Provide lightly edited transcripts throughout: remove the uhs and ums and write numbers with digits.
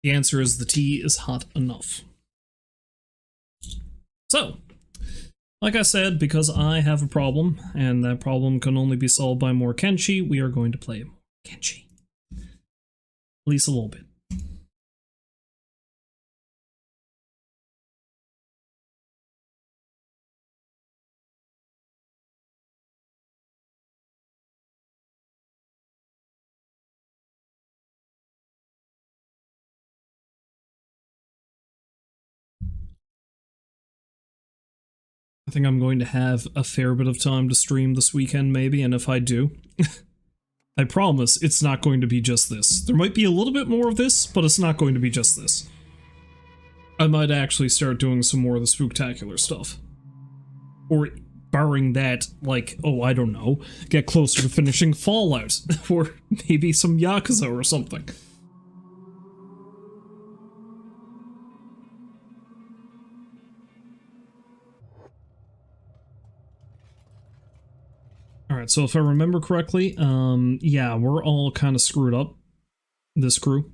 The answer is the tea is hot enough. So, like I said, because I have a problem, and that problem can only be solved by more Kenshi, we are going to play more Kenshi. At least a little bit. I think I'm going to have a fair bit of time to stream this weekend, maybe, and if I do, I promise it's not going to be just this. There might be a little bit more of this, but it's not going to be just this. I might actually start doing some more of the spooktacular stuff. Or, barring that, like, oh, I don't know, get closer to finishing Fallout, or maybe some Yakuza or something. Alright, so if I remember correctly, yeah, we're all kind of screwed up, this crew.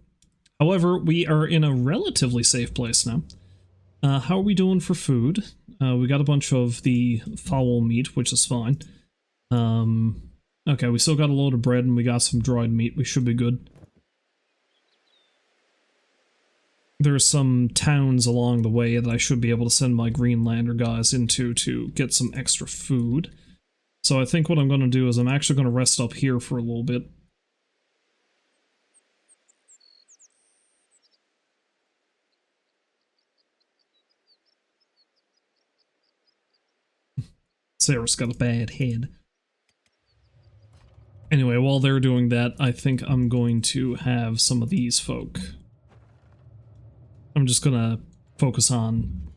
However, we are in a relatively safe place now. How are we doing for food? We got a bunch of the fowl meat, which is fine. Okay, we still got a load of bread and we got some dried meat. We should be good. There's some towns along the way that I should be able to send my Greenlander guys into to get some extra food. So I think what I'm going to do is I'm actually going to rest up here for a little bit. Sarah's got a bad head. Anyway, while they're doing that, I think I'm going to have some of these folk. I'm just gonna focus on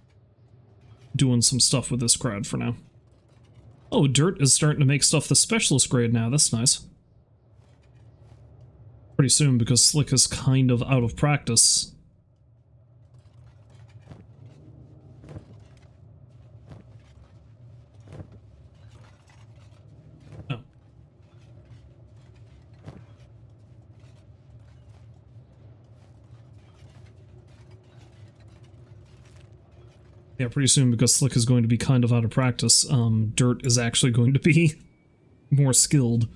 doing some stuff with this crowd for now. Oh, Dirt is starting to make stuff the specialist grade now, that's nice. Pretty soon, because Slick is kind of out of practice. Oh. Yeah, pretty soon, because Slick is going to be kind of out of practice, Dirt is actually going to be more skilled.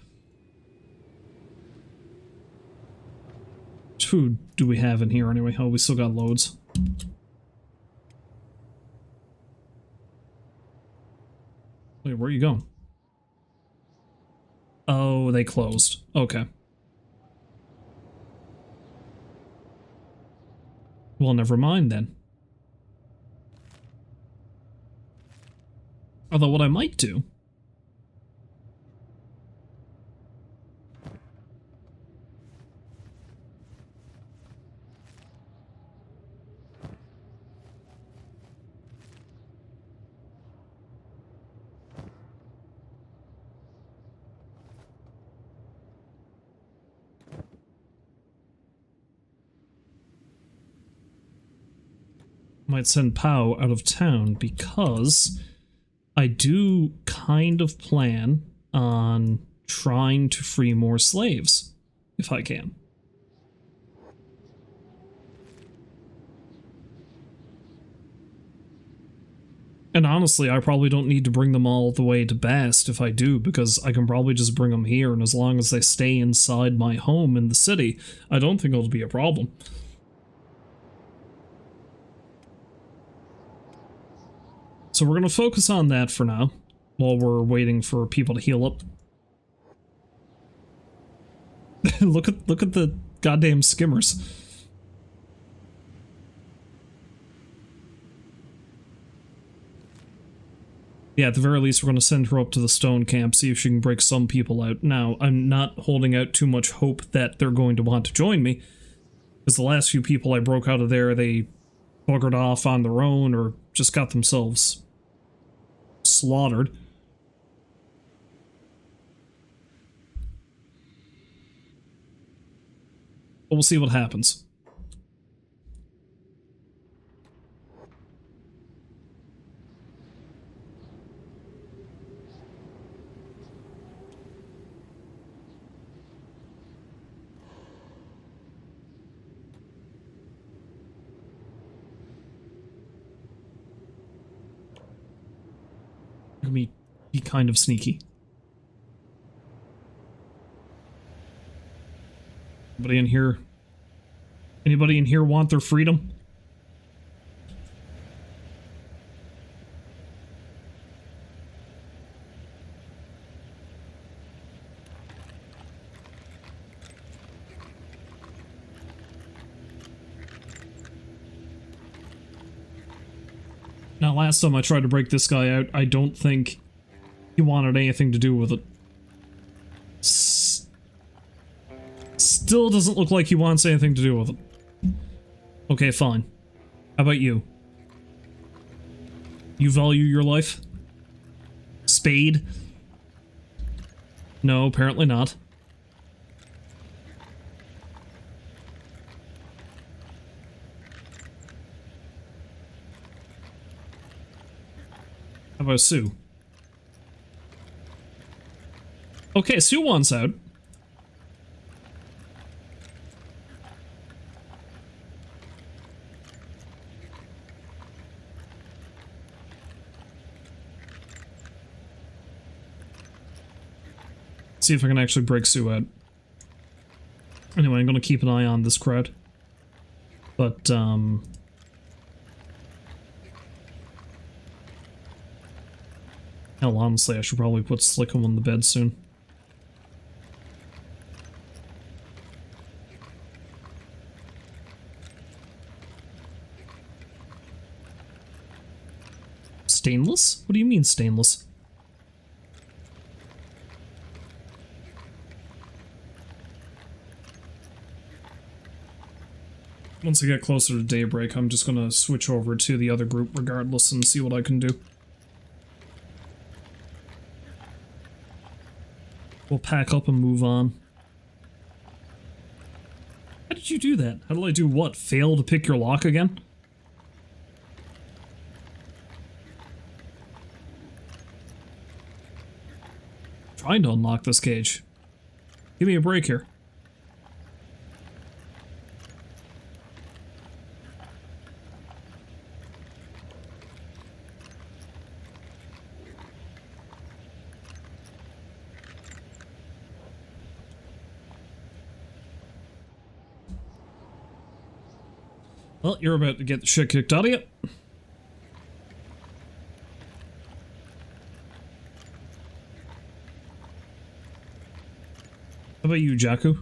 Which food do we have in here anyway? Oh, we still got loads. Wait, where are you going? Oh, they closed. Okay. Well, never mind then. Although what I might do... might send Pow out of town because I do kind of plan on trying to free more slaves, if I can. And honestly, I probably don't need to bring them all the way to Bast if I do, because I can probably just bring them here, and as long as they stay inside my home in the city, I don't think it'll be a problem. So we're going to focus on that for now, while we're waiting for people to heal up. look at the goddamn skimmers. Yeah, at the very least, we're going to send her up to the stone camp, see if she can break some people out. Now, I'm not holding out too much hope that they're going to want to join me, because the last few people I broke out of there, they buggered off on their own or just got themselves slaughtered. But we'll see what happens. Be kind of sneaky. Anybody in here? Anybody in here want their freedom? Now, last time I tried to break this guy out, I don't think he wanted anything to do with it. Still doesn't look like he wants anything to do with it. Okay, fine. How about you? You value your life? Spade? No, apparently not. How about Sue? Okay, Sue wants out. See if I can actually break Sue out. Anyway, I'm gonna keep an eye on this crowd. But, hell, honestly, I should probably put Slickum on the bed soon. Stainless? What do you mean stainless? Once I get closer to daybreak, I'm just gonna switch over to the other group regardless and see what I can do. We'll pack up and move on. How did you do that? How did I do what? Fail to pick your lock again? Trying to unlock this cage. Give me a break here. Well, you're about to get the shit kicked out of you. How about you, Jakku?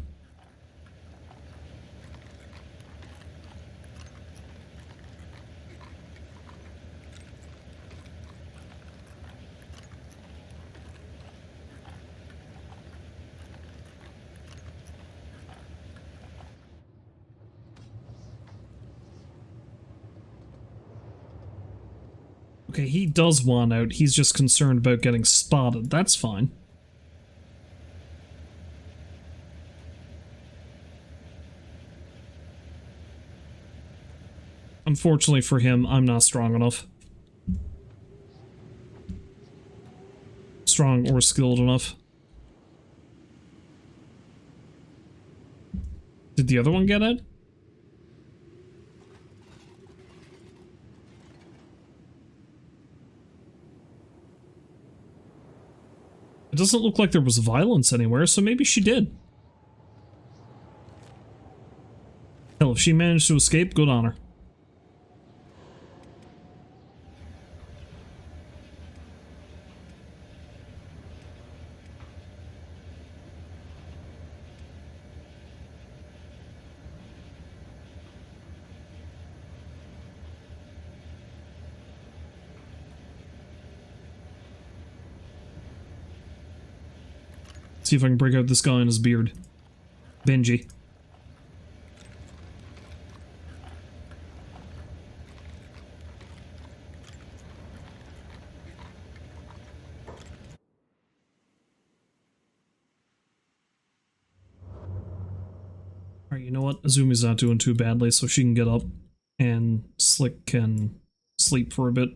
Okay, he does want out. He's just concerned about getting spotted. That's fine. Unfortunately for him, I'm not strong enough. Strong or skilled enough. Did the other one get it? It doesn't look like there was violence anywhere, so maybe she did. Hell, if she managed to escape, good on her. See if I can break out this guy in his beard. Benji. Alright, you know what? Azumi's not doing too badly, so she can get up, and Slick can sleep for a bit.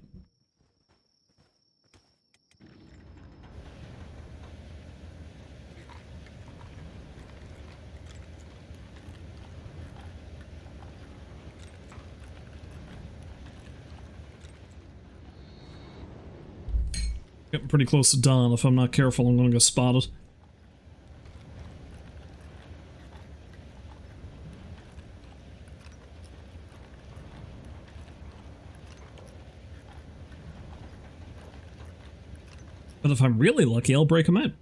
Getting pretty close to dawn. If I'm not careful, I'm gonna get spotted. But if I'm really lucky, I'll break him out.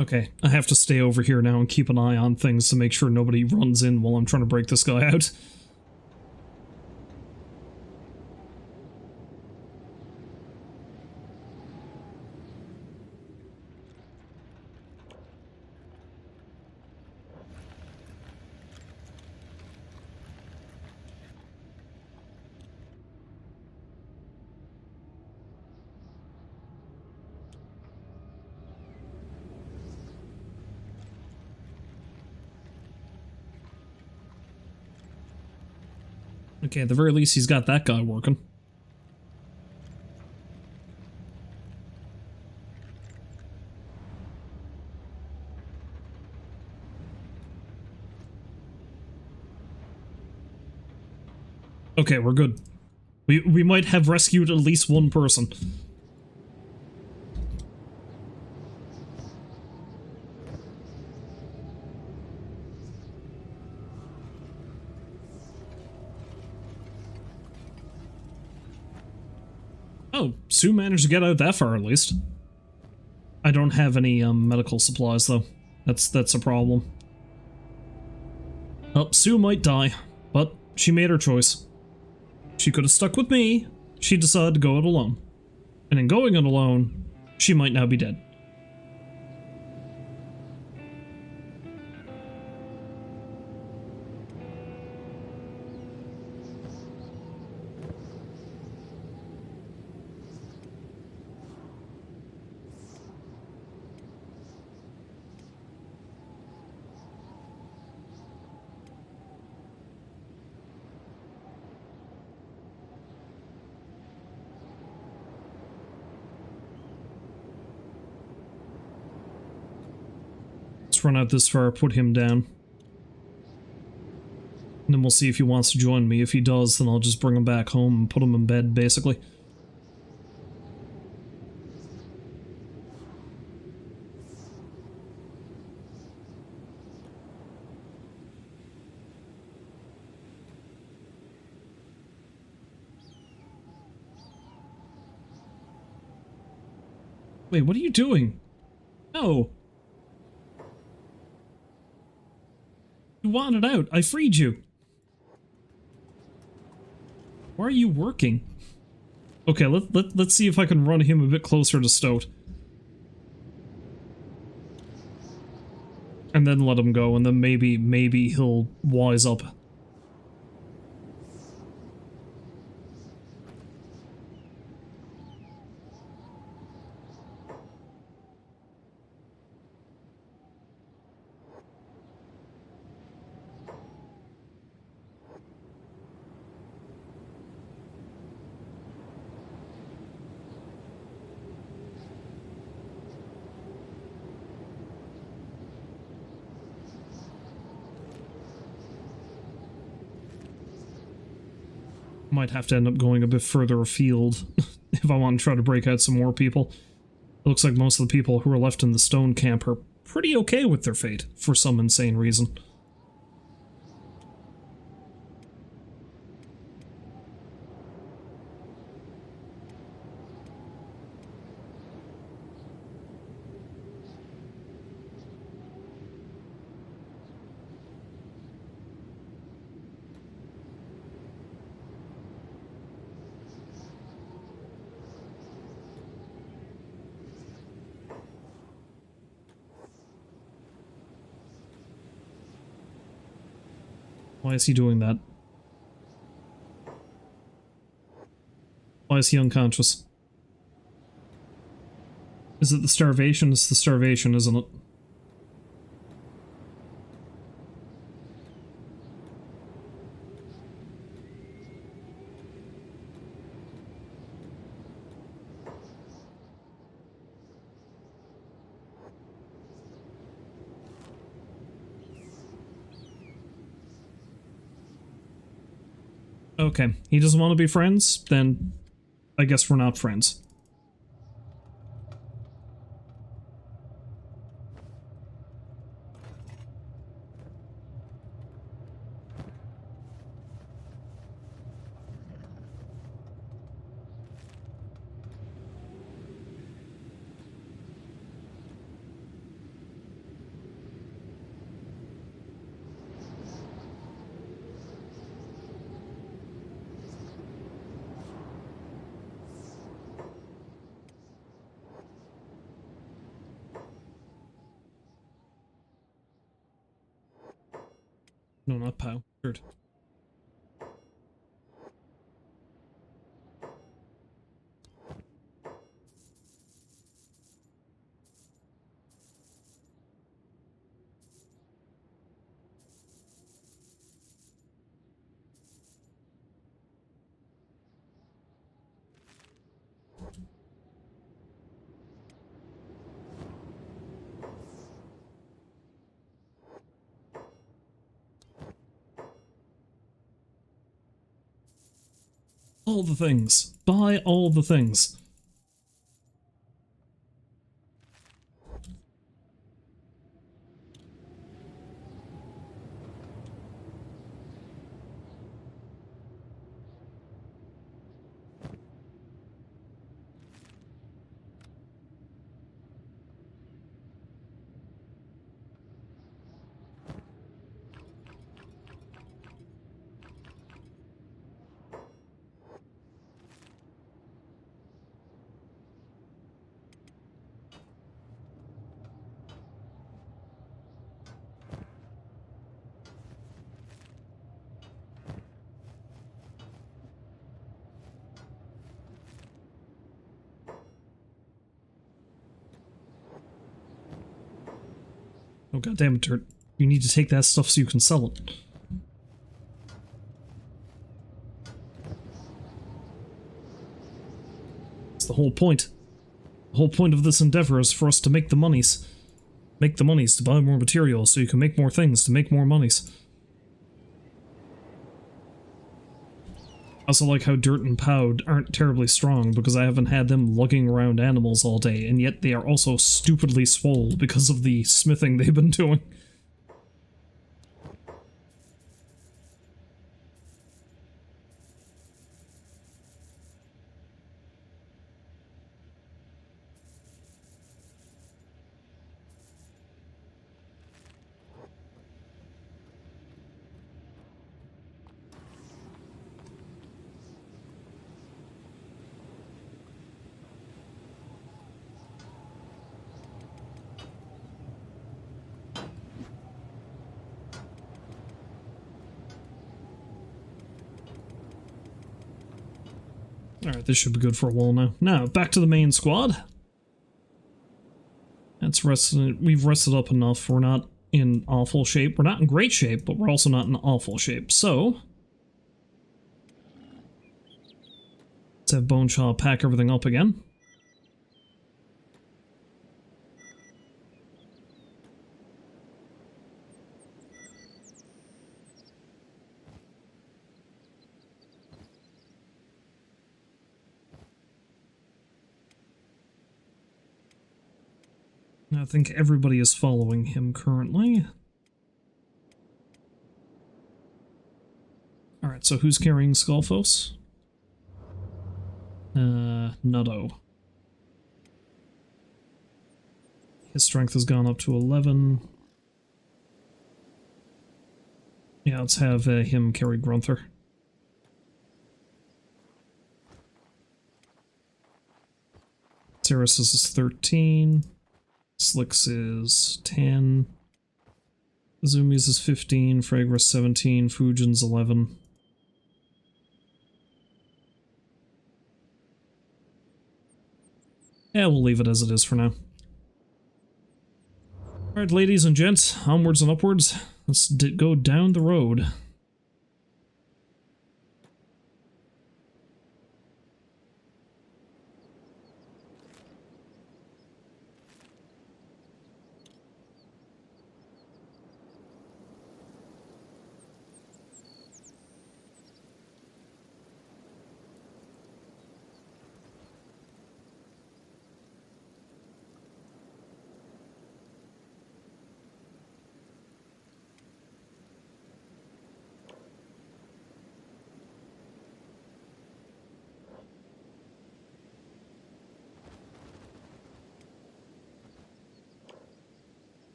Okay, I have to stay over here now and keep an eye on things to make sure nobody runs in while I'm trying to break this guy out. Okay, at the very least, he's got that guy working. Okay, we're good. We might have rescued at least one person. Oh, Sue managed to get out that far at least. I don't have any medical supplies though. That's a problem. Oh, Sue might die, but she made her choice. She could have stuck with me. She decided to go it alone. And in going it alone, she might now be dead. Let's run out this far, put him down. And then we'll see if he wants to join me. If he does, then I'll just bring him back home and put him in bed, basically. Wait, what are you doing? No. You wanted out. I freed you. Why are you working? Okay, let's see if I can run him a bit closer to Stoat. And then let him go, and then maybe he'll wise up. Might have to end up going a bit further afield if I want to try to break out some more people. It looks like most of the people who are left in the stone camp are pretty okay with their fate, for some insane reason. Why is he doing that? Why is he unconscious? Is it the starvation? It's the starvation, isn't it? Okay, he doesn't want to be friends? Then I guess we're not friends. No, not Pow. Dirt. All the things. Buy all the things. Oh goddammit, Dirt. You need to take that stuff so you can sell it. It's the whole point. The whole point of this endeavor is for us to make the monies. Make the monies to buy more materials so you can make more things to make more monies. I also like how Dirt and Pow aren't terribly strong because I haven't had them lugging around animals all day, and yet they are also stupidly swole because of the smithing they've been doing. Alright, this should be good for a while now. Now, back to the main squad. That's rested. We've rested up enough. We're not in awful shape. We're not in great shape, but we're also not in awful shape. So, let's have BoneShaw pack everything up again. I think everybody is following him currently. Alright, so who's carrying Skullfos? Nutto. His strength has gone up to 11. Yeah, let's have him carry Grunther. Ceres is 13. Slicks is 10. Azumi's is 15. Fragra's 17. Fujin's 11. Yeah, we'll leave it as it is for now. Alright, ladies and gents, onwards and upwards. Let's go down the road.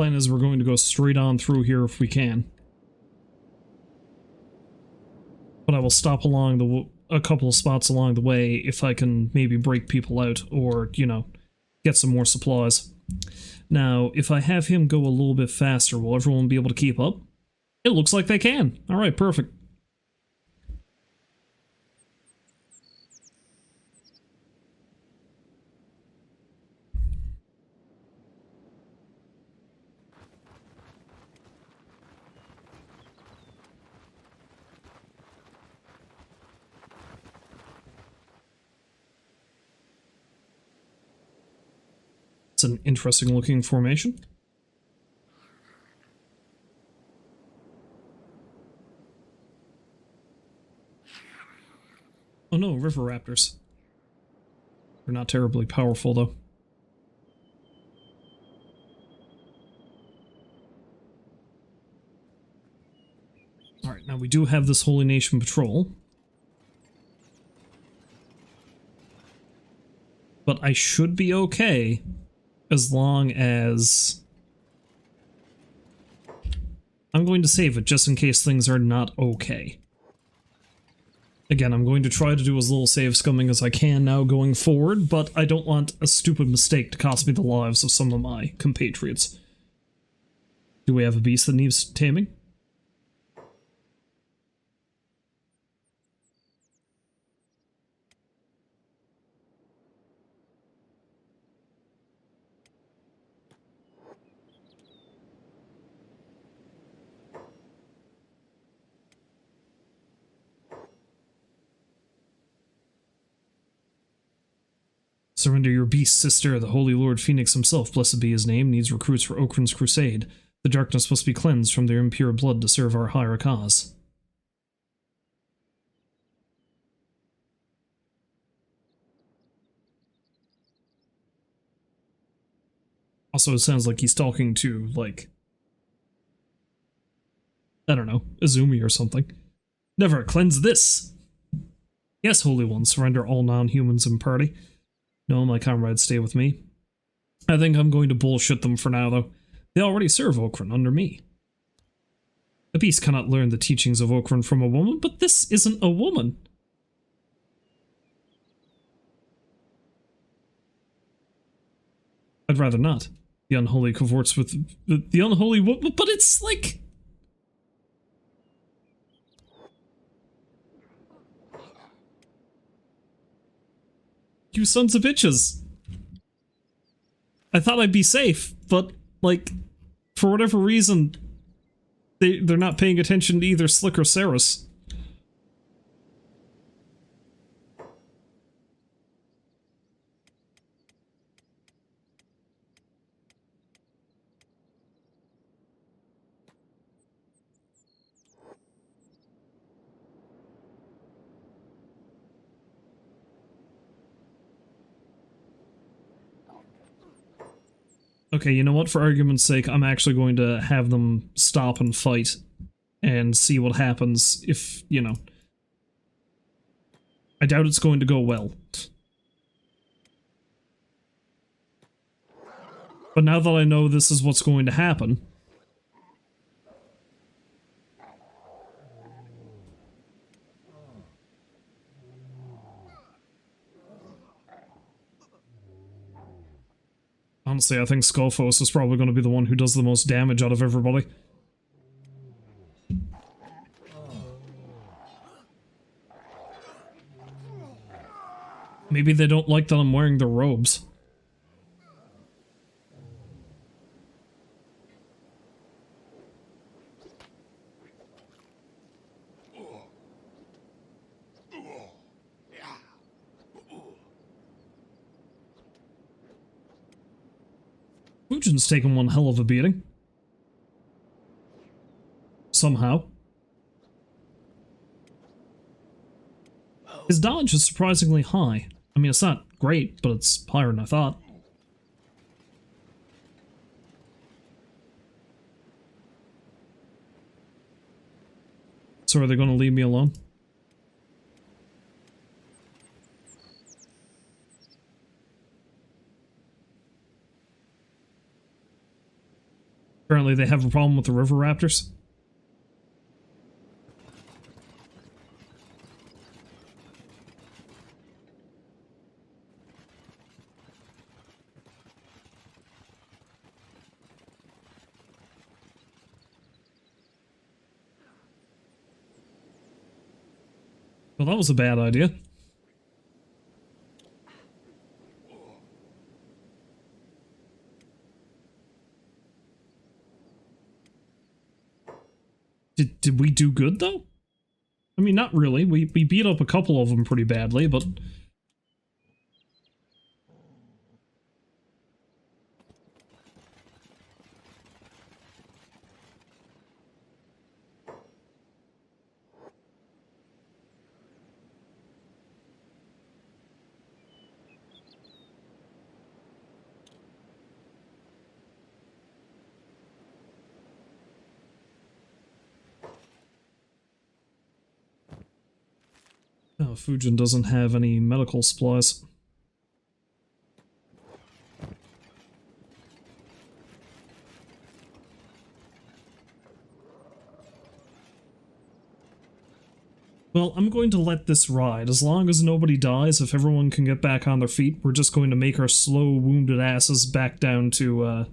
Plan is we're going to go straight on through here if we can. But I will stop along a couple of spots along the way if I can maybe break people out or, you know, get some more supplies. Now, if I have him go a little bit faster, will everyone be able to keep up? It looks like they can. Alright, perfect. It's an interesting looking formation. Oh no, river raptors. They're not terribly powerful though. Alright, now we do have this Holy Nation patrol. But I should be okay as long as... I'm going to save it just in case things are not okay. Again, I'm going to try to do as little save scumming as I can now going forward, but I don't want a stupid mistake to cost me the lives of some of my compatriots. Do we have a beast that needs taming? Surrender your beast, sister. The Holy Lord Phoenix himself, blessed be his name, needs recruits for Okran's crusade. The darkness must be cleansed from their impure blood to serve our higher cause. Also, it sounds like he's talking to, like, I don't know, Izumi or something. Never cleanse this! Yes, Holy One, surrender all non-humans in party. No, my comrades stay with me. I think I'm going to bullshit them for now, though. They already serve Okran under me. A beast cannot learn the teachings of Okran from a woman, but this isn't a woman. I'd rather not. The unholy cavorts with the unholy woman, but it's like... You sons of bitches. I thought I'd be safe, but, like, for whatever reason, they're not paying attention to either Slick or Saris. Okay, you know what? For argument's sake, I'm actually going to have them stop and fight and see what happens if, you know. I doubt it's going to go well. But now that I know this is what's going to happen... Honestly, I think Skullfos is probably going to be the one who does the most damage out of everybody. Maybe they don't like that I'm wearing their robes. Fujin's taken one hell of a beating. Somehow. His dodge is surprisingly high. I mean, it's not great, but it's higher than I thought. So are they going to leave me alone? Apparently they have a problem with the river raptors. Well, that was a bad idea. Did we do good, though? I mean, not really. We beat up a couple of them pretty badly, but... Oh, Fujin doesn't have any medical supplies. Well, I'm going to let this ride. As long as nobody dies, if everyone can get back on their feet, we're just going to make our slow, wounded asses back down to,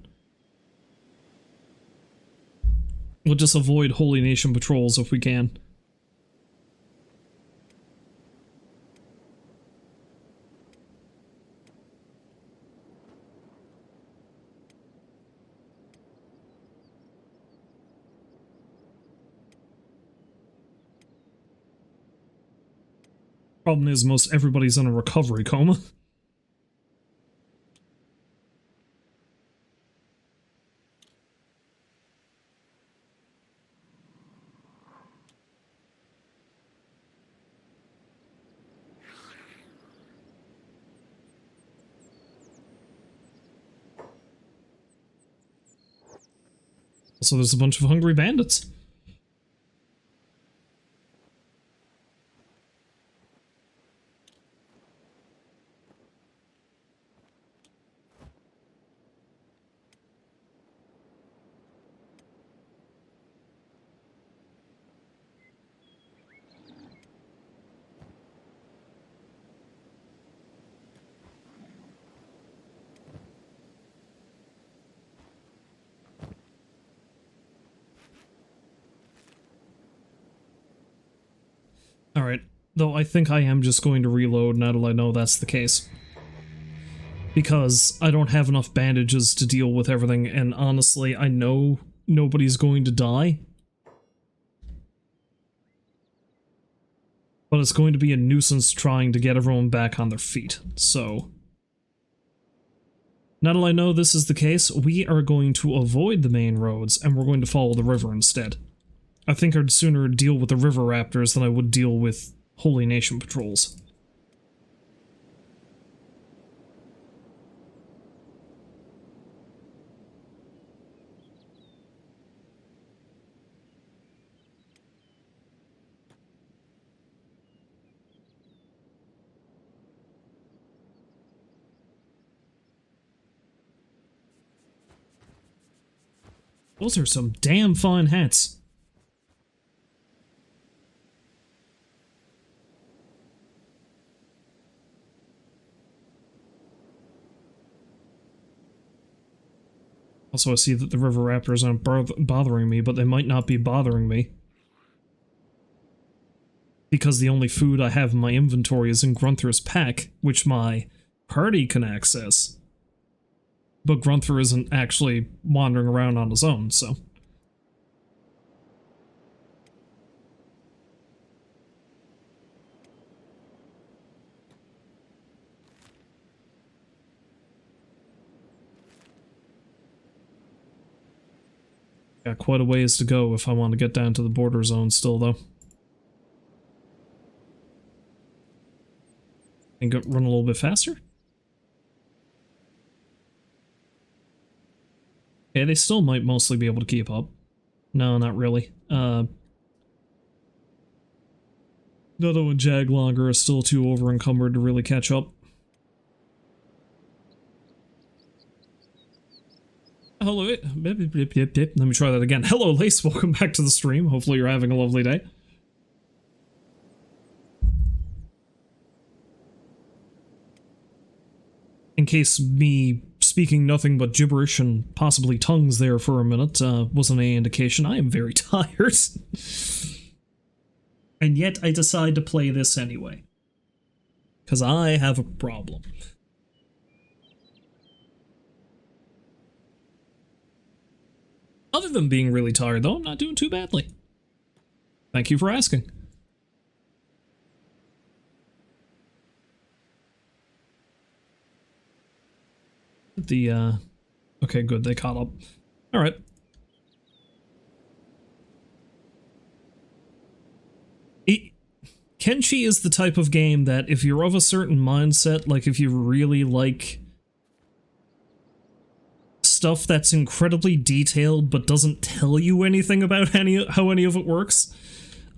we'll just avoid Holy Nation patrols if we can. Problem is, most everybody's in a recovery coma. So there's a bunch of hungry bandits. Alright, though I think I am just going to reload now that I know that's the case. Because I don't have enough bandages to deal with everything, and honestly, I know nobody's going to die. But it's going to be a nuisance trying to get everyone back on their feet, so... Now that I know this is the case, we are going to avoid the main roads, and we're going to follow the river instead. I think I'd sooner deal with the river raptors than I would deal with Holy Nation patrols. Those are some damn fine hats. Also, I see that the river raptors aren't bothering me, but they might not be bothering me. Because the only food I have in my inventory is in Grunther's pack, which my party can access. But Grunther isn't actually wandering around on his own, so... Got quite a ways to go if I want to get down to the border zone still, though. And go run a little bit faster? Okay, they still might mostly be able to keep up. No, not really. Dodo and Jaglogger are still too over-encumbered to really catch up. Hello, let me try that again. Hello, Lace, welcome back to the stream. Hopefully you're having a lovely day. In case me speaking nothing but gibberish and possibly tongues there for a minute wasn't any indication, I am very tired. And yet I decide to play this anyway. Because I have a problem. Other than being really tired, though, I'm not doing too badly. Thank you for asking. Okay, good, they caught up. Alright. Kenshi is the type of game that if you're of a certain mindset, like if you really like stuff that's incredibly detailed but doesn't tell you anything about how any of it works,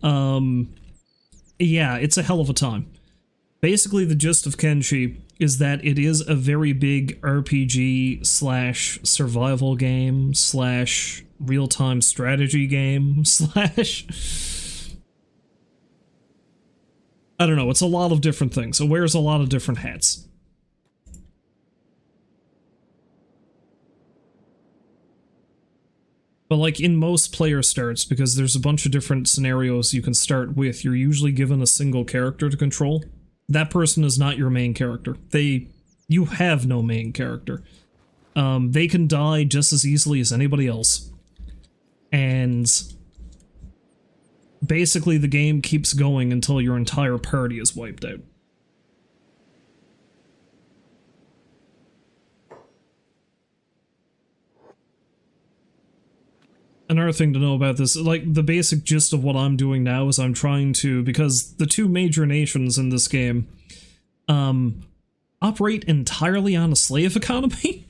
yeah, it's a hell of a time. Basically, the gist of Kenshi is that it is a very big RPG slash survival game slash real-time strategy game slash... I don't know, it's a lot of different things. It wears a lot of different hats. But like in most player starts, because there's a bunch of different scenarios you can start with, you're usually given a single character to control. That person is not your main character. You have no main character. They can die just as easily as anybody else. And basically the game keeps going until your entire party is wiped out. Another thing to know about this, like, the basic gist of what I'm doing now is I'm trying to, because the two major nations in this game, operate entirely on a slave economy.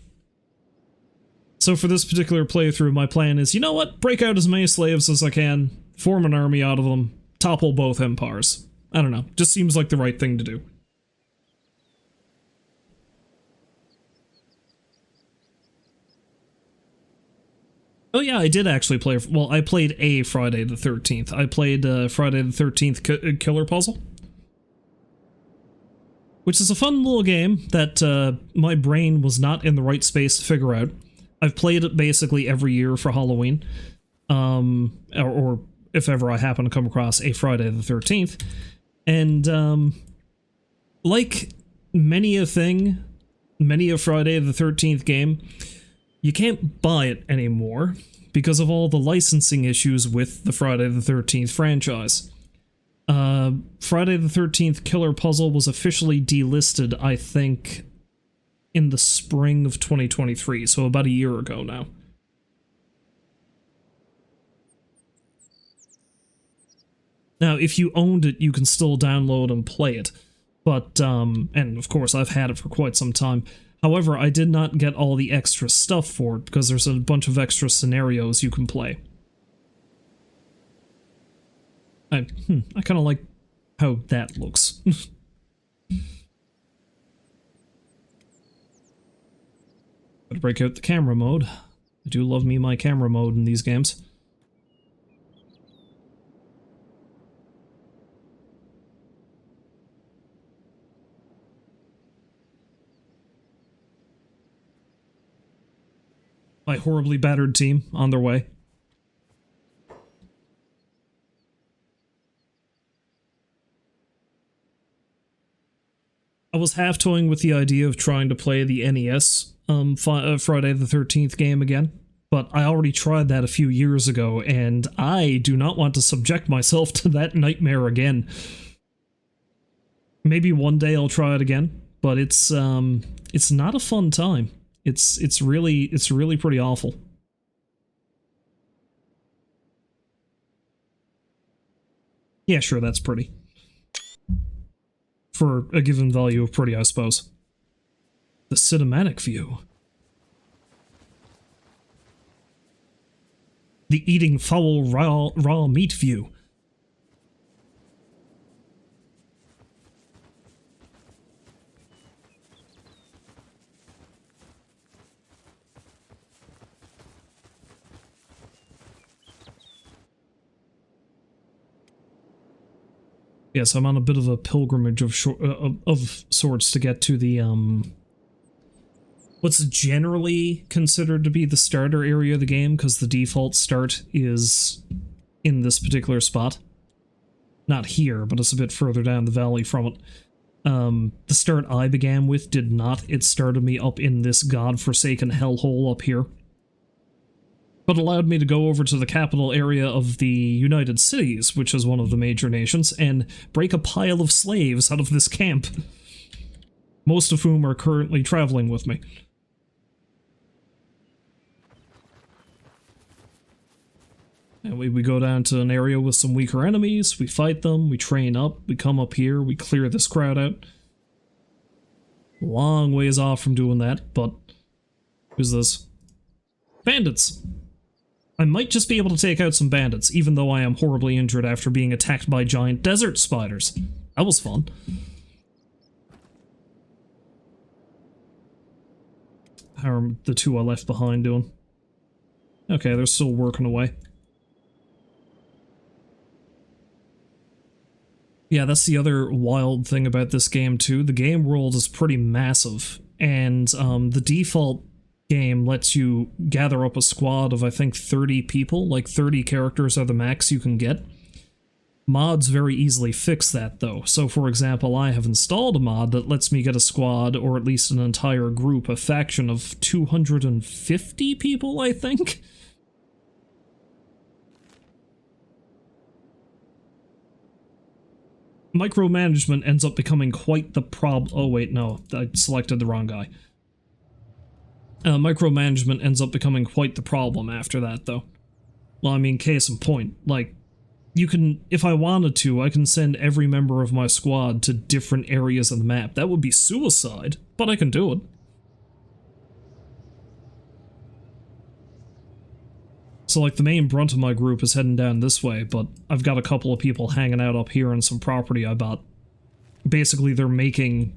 So for this particular playthrough, my plan is, you know what, break out as many slaves as I can, form an army out of them, topple both empires. I don't know, just seems like the right thing to do. Oh yeah, I did actually play, well, I played a Friday the 13th. I played Friday the 13th Killer Puzzle. Which is a fun little game that my brain was not in the right space to figure out. I've played it basically every year for Halloween. Or if ever I happen to come across a Friday the 13th. And like many a Friday the 13th game, you can't buy it anymore because of all the licensing issues with the Friday the 13th franchise. Friday the 13th Killer Puzzle was officially delisted, I think, in the spring of 2023, so about a year ago now. Now, if you owned it, you can still download and play it, but, and of course I've had it for quite some time. However, I did not get all the extra stuff for it, because there's a bunch of extra scenarios you can play. I kind of like how that looks. Gotta break out the camera mode. I do love me my camera mode in these games. My horribly battered team on their way. I was half toying with the idea of trying to play the NES Friday the 13th game again, but I already tried that a few years ago, and I do not want to subject myself to that nightmare again. Maybe one day I'll try it again, but it's not a fun time. It's really pretty awful. Yeah, sure, that's pretty. For a given value of pretty, I suppose. The cinematic view. The eating foul raw meat view. Yes, I'm on a bit of a pilgrimage of sorts to get to the, what's generally considered to be the starter area of the game, because the default start is in this particular spot. Not here, but it's a bit further down the valley from it. The start I began with did not. It started me up in this godforsaken hellhole up here. But allowed me to go over to the capital area of the United Cities, which is one of the major nations, and break a pile of slaves out of this camp. Most of whom are currently traveling with me. And we go down to an area with some weaker enemies, we fight them, we train up, we come up here, we clear this crowd out. Long ways off from doing that, but... Who's this? Bandits! I might just be able to take out some bandits, even though I am horribly injured after being attacked by giant desert spiders. That was fun. How are the two I left behind doing? Okay, they're still working away. Yeah, that's the other wild thing about this game, too. The game world is pretty massive, and the default game lets you gather up a squad of, I think, 30 people. Like, 30 characters are the max you can get. Mods very easily fix that, though. So, for example, I have installed a mod that lets me get a squad, or at least an entire group, a faction of 250 people, I think? Micromanagement ends up becoming quite the problem. Oh, wait, no. I selected the wrong guy. Micromanagement ends up becoming quite the problem after that, though. Well, I mean, case in point, like, you can, if I wanted to, I can send every member of my squad to different areas of the map. That would be suicide, but I can do it. So, like, the main brunt of my group is heading down this way, but I've got a couple of people hanging out up here in some property I bought. Basically, they're making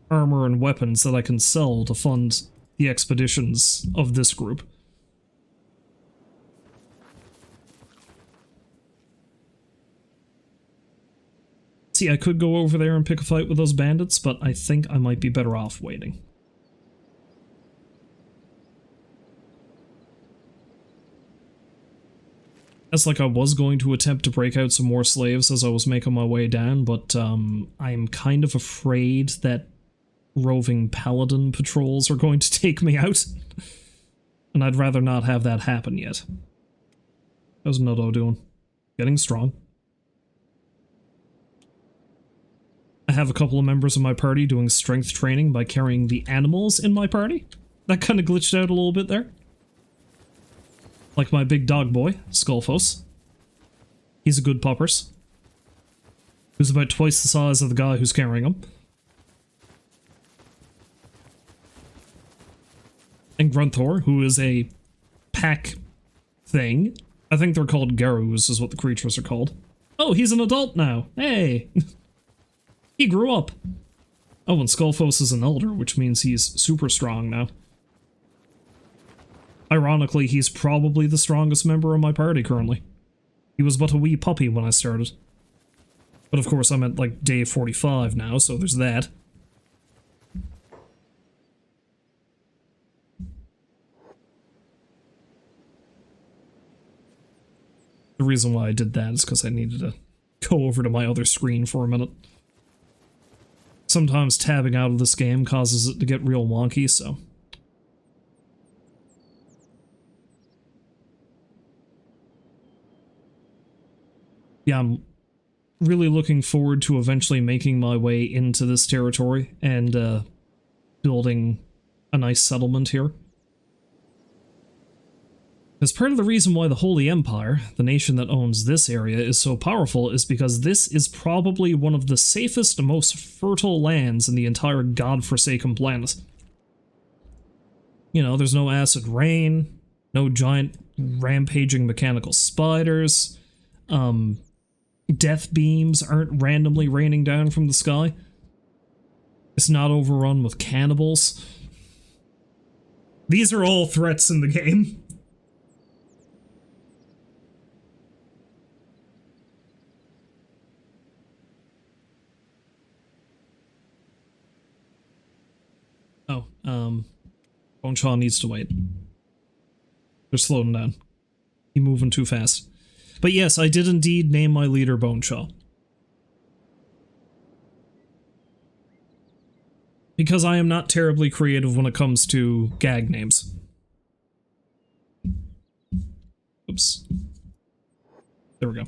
armor and weapons that I can sell to fund the expeditions of this group. See, I could go over there and pick a fight with those bandits, but I think I might be better off waiting. It's like I was going to attempt to break out some more slaves as I was making my way down, but I'm kind of afraid that roving paladin patrols are going to take me out. And I'd rather not have that happen yet. How's Nodo doing? Getting strong. I have a couple of members of my party doing strength training by carrying the animals in my party. That kind of glitched out a little bit there. Like my big dog boy, Skullfos. He's a good puppers. Who's about twice the size of the guy who's carrying him. And Grunthor, who is a pack thing. I think they're called Garus, is what the creatures are called. Oh, he's an adult now. Hey! He grew up. Oh, and Skullfos is an elder, which means he's super strong now. Ironically, he's probably the strongest member of my party currently. He was but a wee puppy when I started. But of course, I'm at, like, day 45 now, so there's that. The reason why I did that is because I needed to go over to my other screen for a minute. Sometimes tabbing out of this game causes it to get real wonky, so... Yeah, I'm really looking forward to eventually making my way into this territory and building a nice settlement here. As part of the reason why the Holy Empire, the nation that owns this area, is so powerful is because this is probably one of the safest and most fertile lands in the entire godforsaken planet. You know, there's no acid rain, no giant rampaging mechanical spiders, death beams aren't randomly raining down from the sky. It's not overrun with cannibals. These are all threats in the game. BoneShaw needs to wait. They're slowing down. He's moving too fast. But yes, I did indeed name my leader BoneShaw. Because I am not terribly creative when it comes to gag names. Oops. There we go.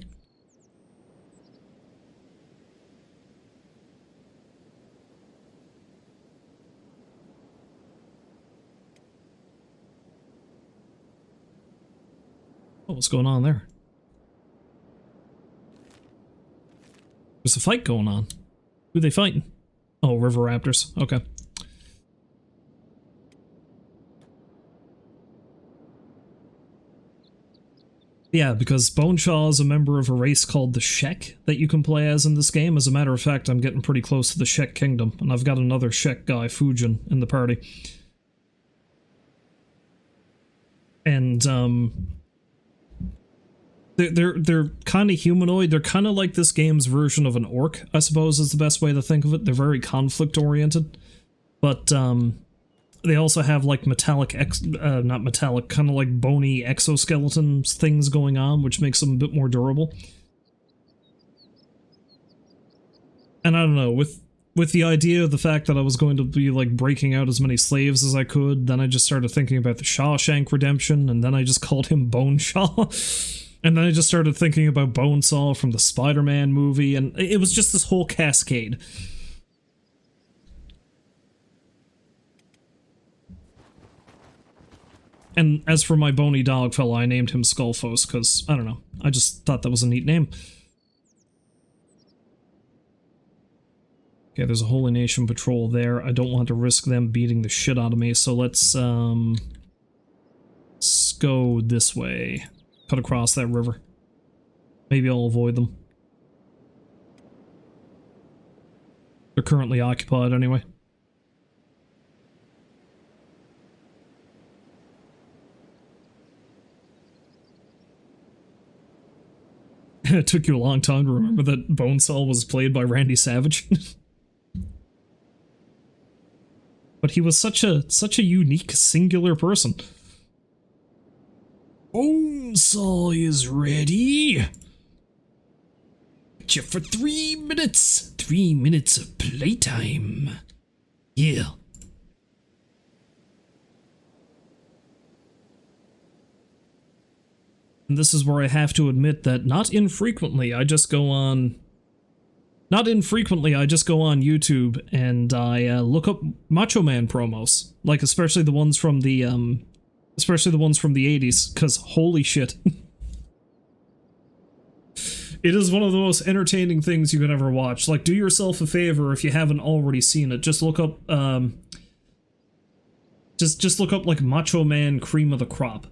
Oh, what's going on there? There's a fight going on. Who are they fighting? Oh, river raptors. Okay. Yeah, because BoneShaw is a member of a race called the Shek that you can play as in this game. As a matter of fact, I'm getting pretty close to the Shek Kingdom, and I've got another Shek guy, Fujin, in the party. And, They're kind of humanoid. They're kind of like this game's version of an orc, I suppose is the best way to think of it. They're very conflict-oriented. But, they also have, like, not metallic, kind of like bony exoskeleton things going on, which makes them a bit more durable. And I don't know, with the idea of the fact that I was going to be, like, breaking out as many slaves as I could, then I just started thinking about the Shawshank Redemption, and then I just called him BoneShaw. And then I just started thinking about Bonesaw from the Spider-Man movie, and it was just this whole cascade. And as for my bony dog fella, I named him Skullfos, because, I don't know, I just thought that was a neat name. Okay, there's a Holy Nation patrol there. I don't want to risk them beating the shit out of me, so let's go this way. Cut across that river. Maybe I'll avoid them. They're currently occupied anyway. It took you a long time to remember that Bonesaw was played by Randy Savage. But he was such a unique, singular person. Bonesaw is ready. Got you for 3 minutes. 3 minutes of playtime. Yeah. And this is where I have to admit that not infrequently I just go on YouTube and I look up Macho Man promos, like especially the ones from the 80s, because holy shit. It is one of the most entertaining things you can ever watch. Like, do yourself a favor if you haven't already seen it. Just look up, just look up, like, Macho Man Cream of the Crop.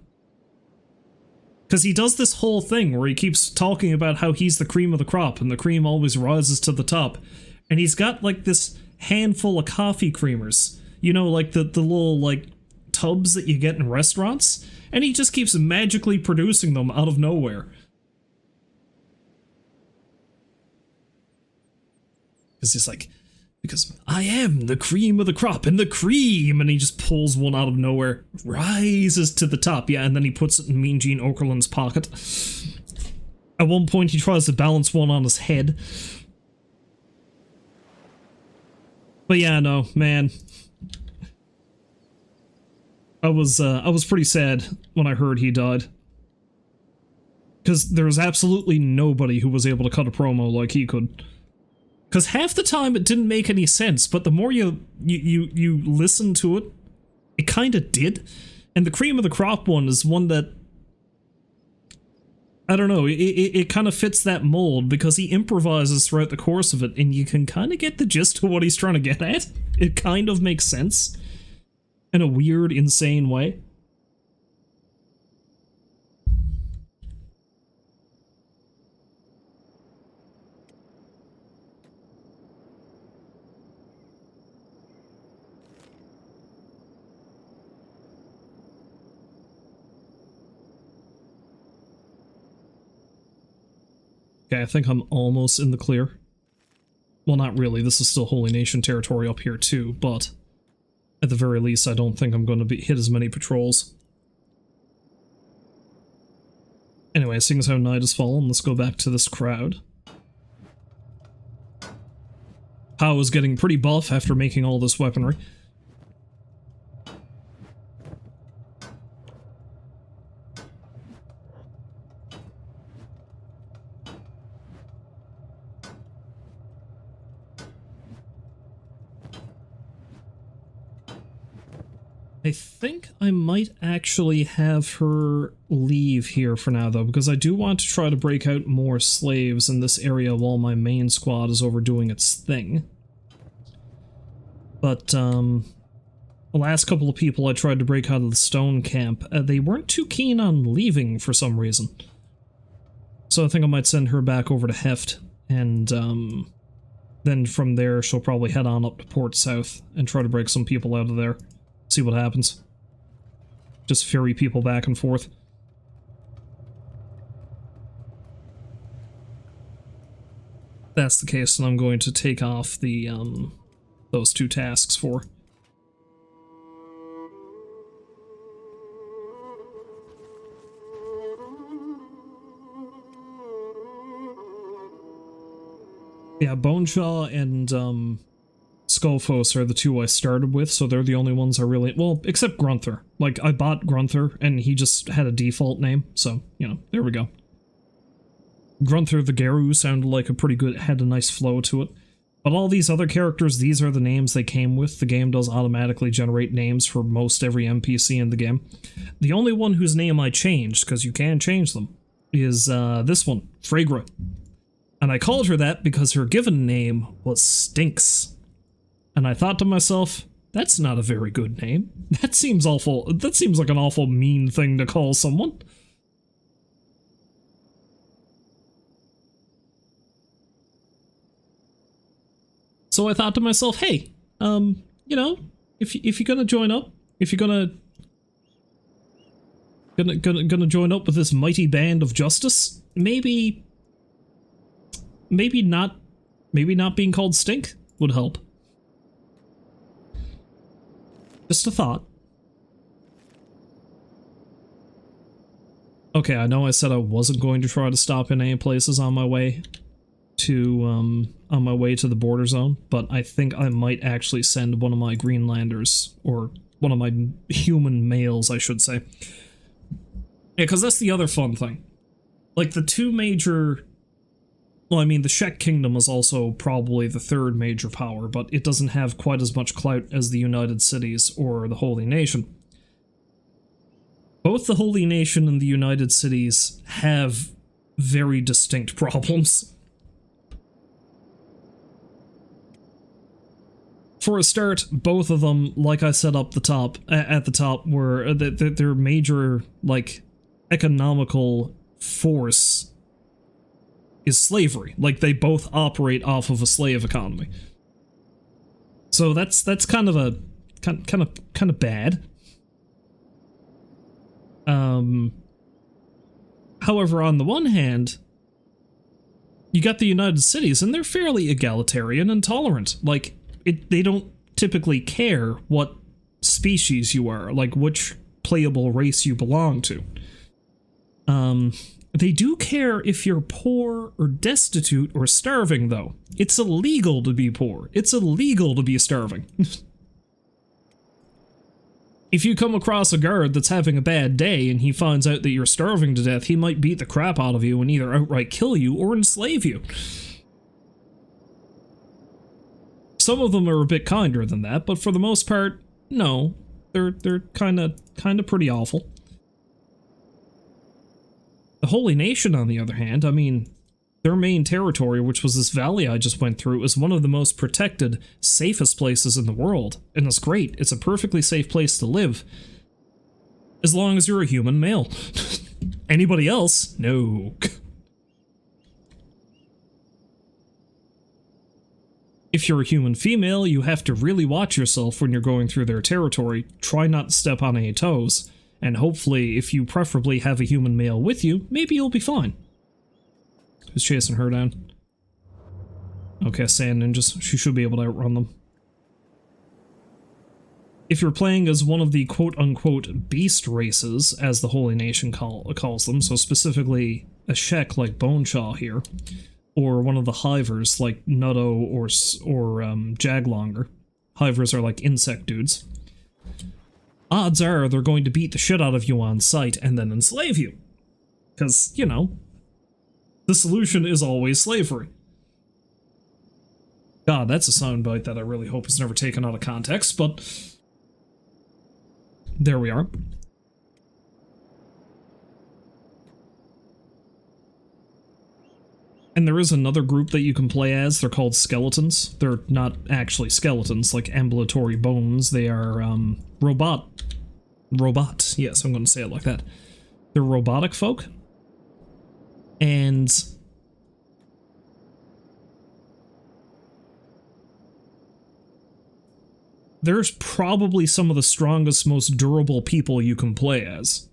Because he does this whole thing where he keeps talking about how he's the cream of the crop, and the cream always rises to the top. And he's got, like, this handful of coffee creamers. You know, like, the little, like, tubs that you get in restaurants? And he just keeps magically producing them out of nowhere. Because he's like, because I am the cream of the crop, and the cream, and he just pulls one out of nowhere, rises to the top, yeah, and then he puts it in Mean Gene Okerlund's pocket. At one point, he tries to balance one on his head. But yeah, no, man. I was pretty sad when I heard he died. Because there was absolutely nobody who was able to cut a promo like he could. Because half the time it didn't make any sense, but the more you listen to it, it kind of did. And the cream of the crop one is one that, I don't know, it kind of fits that mold because he improvises throughout the course of it, and you can kind of get the gist of what he's trying to get at. It kind of makes sense in a weird, insane way. Okay, I think I'm almost in the clear. Well, not really. This is still Holy Nation territory up here too, but At the very least, I don't think I'm going to hit as many patrols. Anyway, seeing as how night has fallen, let's go back to this crowd. Pow is getting pretty buff after making all this weaponry. I think I might actually have her leave here for now, though, because I do want to try to break out more slaves in this area while my main squad is overdoing its thing. But, the last couple of people I tried to break out of the stone camp, they weren't too keen on leaving for some reason. So I think I might send her back over to Heft, and, then from there she'll probably head on up to Port South and try to break some people out of there. See what happens. Just ferry people back and forth. If that's the case, then I'm going to take off the, those two tasks for. Yeah, BoneShaw and, Skullfos are the two I started with, so they're the only ones I really... Well, except Grunther. Like, I bought Grunther, and he just had a default name, so, you know, there we go. Grunther the Garu sounded like a pretty good... had a nice flow to it. But all these other characters, these are the names they came with. The game does automatically generate names for most every NPC in the game. The only one whose name I changed, because you can change them, is this one, Fragra. And I called her that because her given name was Stinks. And I thought to myself, that's not a very good name. That seems awful. That seems like an awful mean thing to call someone. So I thought to myself, hey, you know, if you're gonna join up, if you're gonna join up with this mighty band of justice, maybe not being called Stink would help. Just a thought. Okay, I know I said I wasn't going to try to stop in any places on my way to the border zone, but I think I might actually send one of my Greenlanders, or one of my human males, I should say. Yeah, because that's the other fun thing. Like, the two major... Well, I mean, the Shek Kingdom is also probably the third major power, but it doesn't have quite as much clout as the United Cities or the Holy Nation. Both the Holy Nation and the United Cities have very distinct problems. For a start, both of them, like I said at the top, were their major, like, economical force is slavery. Like, they both operate off of a slave economy. So that's kind of a kind of bad. However, on the one hand, you got the United Cities, and they're fairly egalitarian and tolerant. Like, they don't typically care what species you are, like which playable race you belong to. They do care if you're poor or destitute or starving, though. It's illegal to be poor. It's illegal to be starving. If you come across a guard that's having a bad day and he finds out that you're starving to death, he might beat the crap out of you and either outright kill you or enslave you. Some of them are a bit kinder than that, but for the most part, no. They're kind of pretty awful. The Holy Nation, on the other hand, I mean, their main territory, which was this valley I just went through, is one of the most protected, safest places in the world. And it's great. It's a perfectly safe place to live. As long as you're a human male. Anybody else? No. If you're a human female, you have to really watch yourself when you're going through their territory. Try not to step on any toes. And hopefully, if you preferably have a human male with you, maybe you'll be fine. Who's chasing her down? Okay, sand ninjas. She should be able to outrun them. if you're playing as one of the quote-unquote beast races, as the Holy Nation calls them, so specifically a Shek like BoneShaw here, or one of the Hivers like Nutto or Jaglonger. Hivers are like insect dudes. Odds are they're going to beat the shit out of you on sight and then enslave you. Because, you know, the solution is always slavery. God, that's a soundbite that I really hope is never taken out of context, but there we are. And there is another group that you can play as. They're called skeletons. They're not actually skeletons, like ambulatory bones. They are, robot. Yes, I'm going to say it like that. They're robotic folk. And there's probably some of the strongest, most durable people you can play as.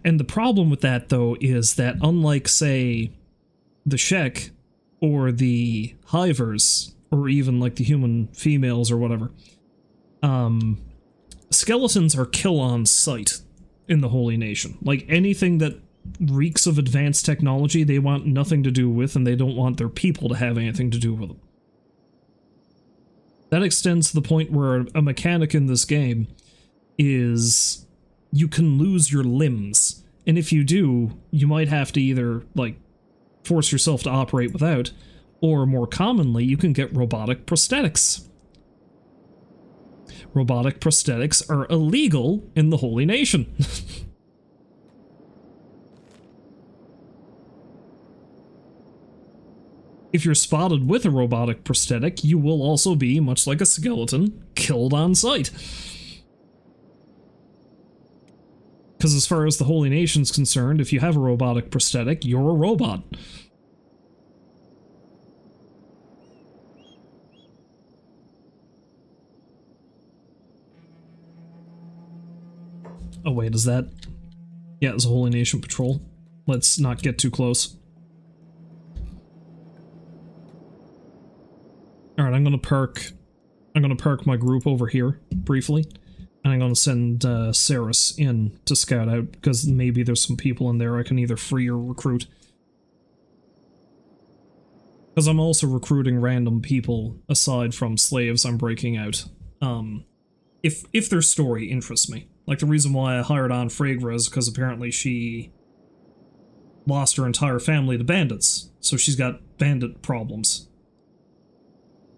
And the problem with that, though, is that unlike, say, the Shek or the Hivers, or even like the human females or whatever, skeletons are kill on sight in the Holy Nation. Like, anything that reeks of advanced technology, they want nothing to do with, and they don't want their people to have anything to do with them. That extends to the point where a mechanic in this game is you can lose your limbs. And if you do, you might have to either, like, force yourself to operate without, or more commonly, you can get robotic prosthetics. Robotic prosthetics are illegal in the Holy Nation. If you're spotted with a robotic prosthetic, you will also be, much like a skeleton, killed on sight. Because as far as the Holy Nation's concerned, if you have a robotic prosthetic, you're a robot. Oh wait, is that... Yeah, it's a Holy Nation patrol. Let's not get too close. Alright, I'm gonna park my group over here, briefly. And I'm gonna send Saris in to scout out, because maybe there's some people in there I can either free or recruit. Because I'm also recruiting random people aside from slaves I'm breaking out. If their story interests me. Like the reason why I hired on Fragra is because apparently she lost her entire family to bandits, so she's got bandit problems.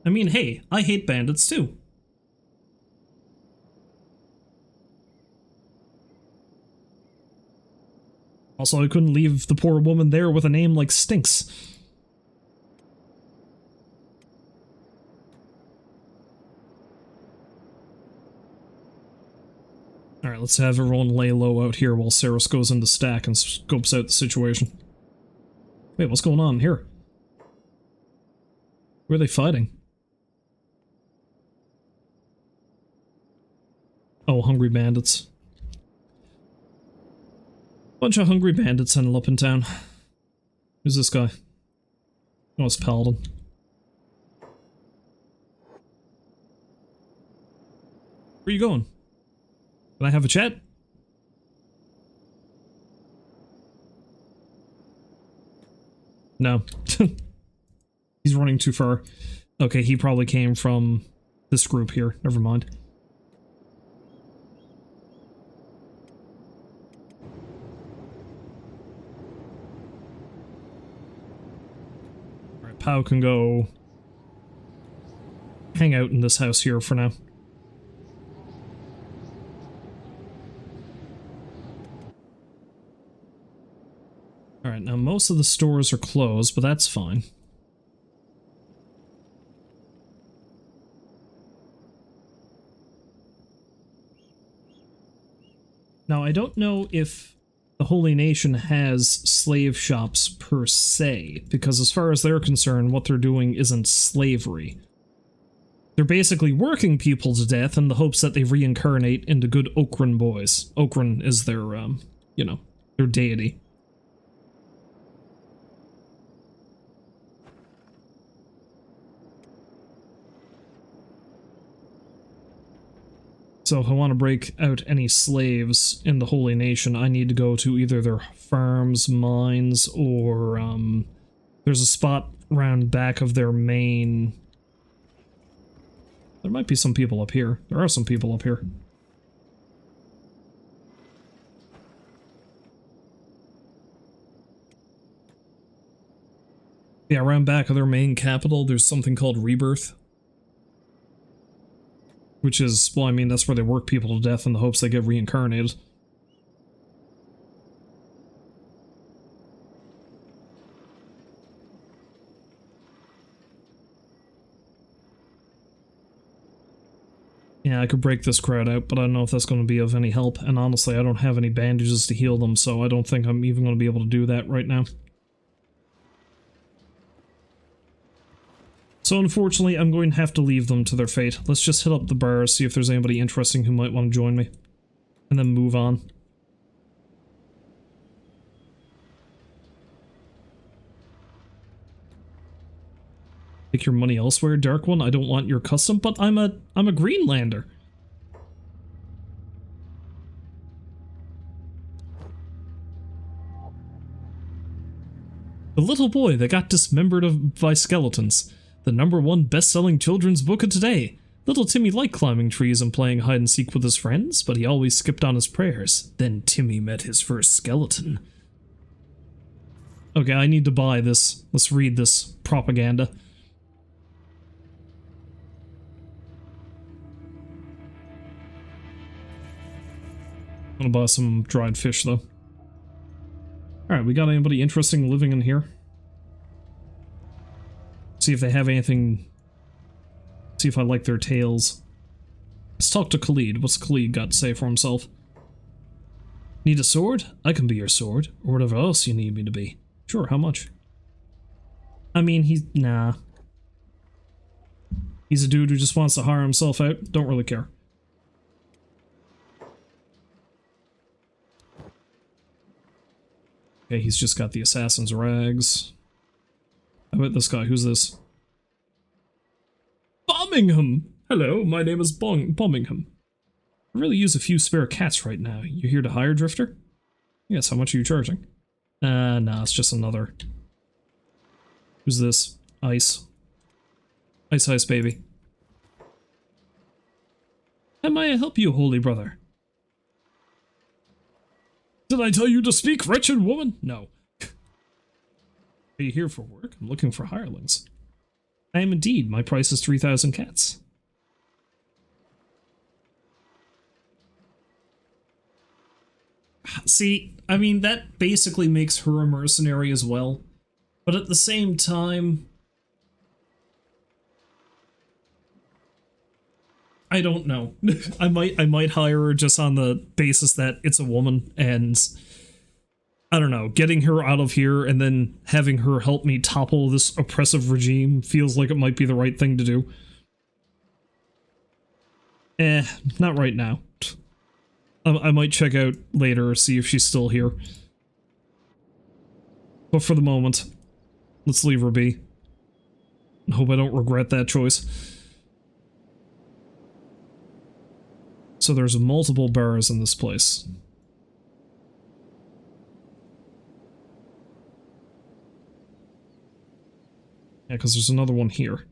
I mean, hey, I hate bandits too. Also, I couldn't leave the poor woman there with a name like Stinks. Alright, let's have everyone lay low out here while Saris goes into stack and scopes out the situation. Wait, what's going on here? Who are they fighting? Oh, hungry bandits. Bunch of hungry bandits ended up in town. Who's this guy? Oh, it's Paladin. Where are you going? Can I have a chat? No. He's running too far. Okay, he probably came from this group here. Never mind. Alright, Pau can go hang out in this house here for now. Alright, now most of the stores are closed, but that's fine. Now, I don't know if the Holy Nation has slave shops per se, because as far as they're concerned, what they're doing isn't slavery. They're basically working people to death in the hopes that they reincarnate into good Okran boys. Okran is their, you know, their deity. So if I want to break out any slaves in the Holy Nation, I need to go to either their farms, mines, or there's a spot around back of their main... There might be some people up here. There are some people up here. Yeah, around back of their main capital, there's something called Rebirth. Which is, well, I mean, that's where they work people to death in the hopes they get reincarnated. Yeah, I could break this crowd out, but I don't know if that's going to be of any help, and honestly, I don't have any bandages to heal them, so I don't think I'm even going to be able to do that right now. So unfortunately, I'm going to have to leave them to their fate. Let's just hit up the bars, see if there's anybody interesting who might want to join me, and then move on. Take your money elsewhere, Dark One. I don't want your custom, but I'm a Greenlander. The little boy that got dismembered by skeletons. The #1 best-selling children's book of today. Little Timmy liked climbing trees and playing hide-and-seek with his friends, but he always skipped on his prayers. Then Timmy met his first skeleton. Okay, I need to buy this. Let's read this propaganda. I'm gonna buy some dried fish, though. Alright, we got anybody interesting living in here? See if they have anything... See if I like their tales. Let's talk to Khalid. What's Khalid got to say for himself? Need a sword? I can be your sword, or whatever else you need me to be. Sure, how much? I mean, nah. He's a dude who just wants to hire himself out. Don't really care. Okay, he's just got the assassin's rags. How about this guy? Who's this? Bombingham! Hello, my name is Bombingham. I really use a few spare cats right now. You here to hire, Drifter? Yes, how much are you charging? Nah, it's just another. Who's this? Ice. Ice, baby. How may I help you, holy brother? Did I tell you to speak, wretched woman? No. Are you here for work? I'm looking for hirelings. I am indeed. My price is 3,000 cats. See, I mean, that basically makes her a mercenary as well. But at the same time... I don't know. I might hire her just on the basis that it's a woman, and I don't know, getting her out of here and then having her help me topple this oppressive regime feels like it might be the right thing to do. Not right now. I might check out later, see if she's still here. But for the moment, let's leave her be. I hope I don't regret that choice. So there's multiple bars in this place. Yeah, because there's another one here.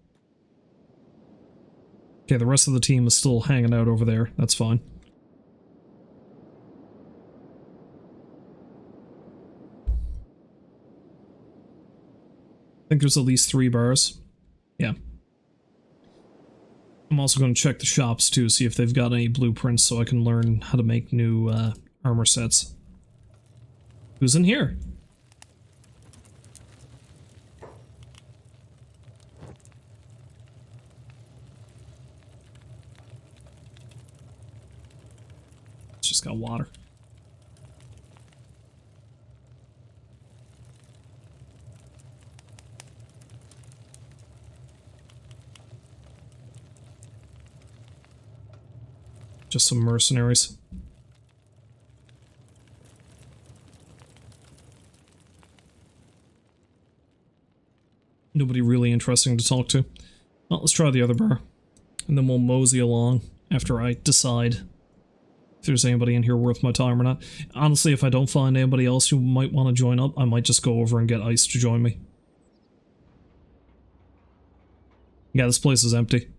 Okay, the rest of the team is still hanging out over there. That's fine. I think there's at least 3 bars. Yeah. I'm also going to check the shops too, see if they've got any blueprints so I can learn how to make new armor sets. Who's in here? It's just got water. Just some mercenaries. Nobody really interesting to talk to. Well, let's try the other bar. And then we'll mosey along after I decide if there's anybody in here worth my time or not. Honestly, if I don't find anybody else who might want to join up, I might just go over and get Ice to join me. Yeah, this place is empty.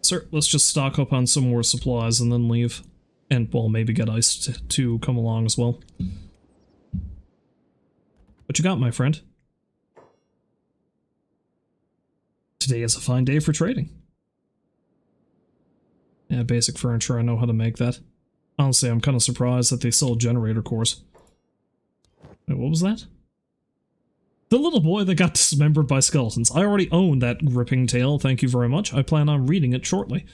Sir, let's just stock up on some more supplies and then leave. And, well, maybe get Ice to come along as well. What you got, my friend? Today is a fine day for trading. Yeah, basic furniture, I know how to make that. Honestly, I'm kind of surprised that they sell generator cores. Wait, what was that? The little boy that got dismembered by skeletons. I already own that gripping tale, thank you very much. I plan on reading it shortly.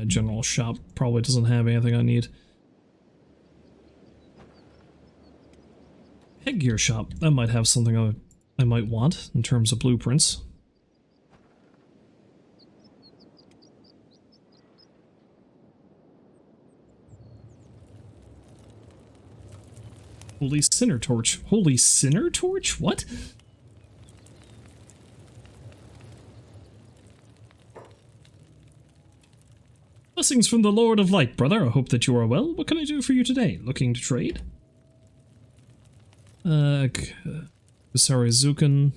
General shop probably doesn't have anything I need. Headgear shop, that might have something I might want in terms of blueprints. Holy Sinner Torch. Holy Sinner Torch? What? Blessings from the Lord of Light, brother. I hope that you are well. What can I do for you today? Looking to trade? Sorry, Zukin.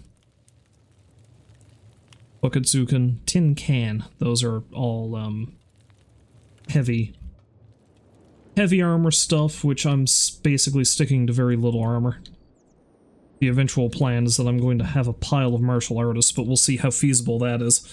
Bucket Zukin. Tin Can. Those are all, heavy armor stuff, which I'm basically sticking to very little armor. The eventual plan is that I'm going to have a pile of martial artists, but we'll see how feasible that is.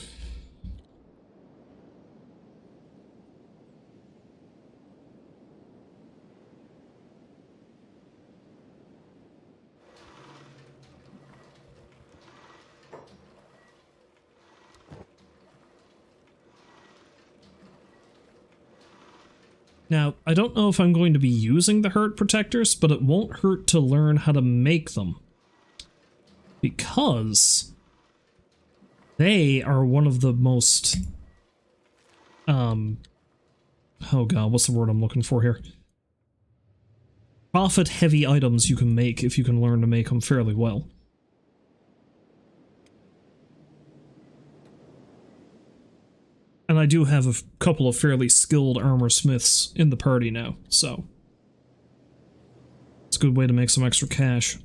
Now, I don't know if I'm going to be using the hurt protectors, but it won't hurt to learn how to make them. Because they are one of the most, oh god, what's the word I'm looking for here? Profit-heavy items you can make if you can learn to make them fairly well. And I do have a couple of fairly skilled armor smiths in the party now, so it's a good way to make some extra cash.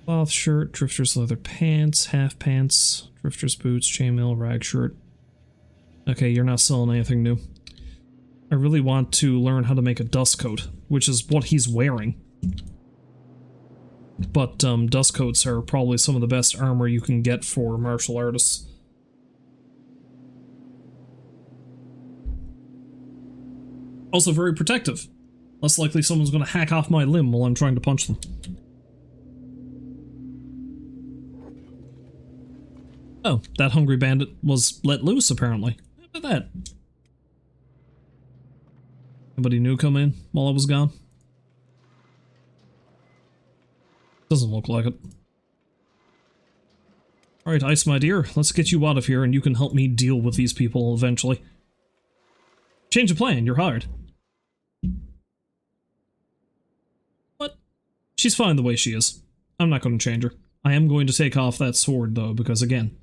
Cloth shirt, drifter's leather pants, half pants, drifter's boots, chainmail, rag shirt. Okay, you're not selling anything new. I really want to learn how to make a dust coat, which is what he's wearing. But dust coats are probably some of the best armor you can get for martial artists. Also very protective. Less likely someone's going to hack off my limb while I'm trying to punch them. Oh, that hungry bandit was let loose apparently. How about that? Anybody new come in while I was gone? Doesn't look like it. Alright, Ice, my dear, let's get you out of here and you can help me deal with these people eventually. Change of plan, you're hired. What? She's fine the way she is. I'm not going to change her. I am going to take off that sword, though, because again...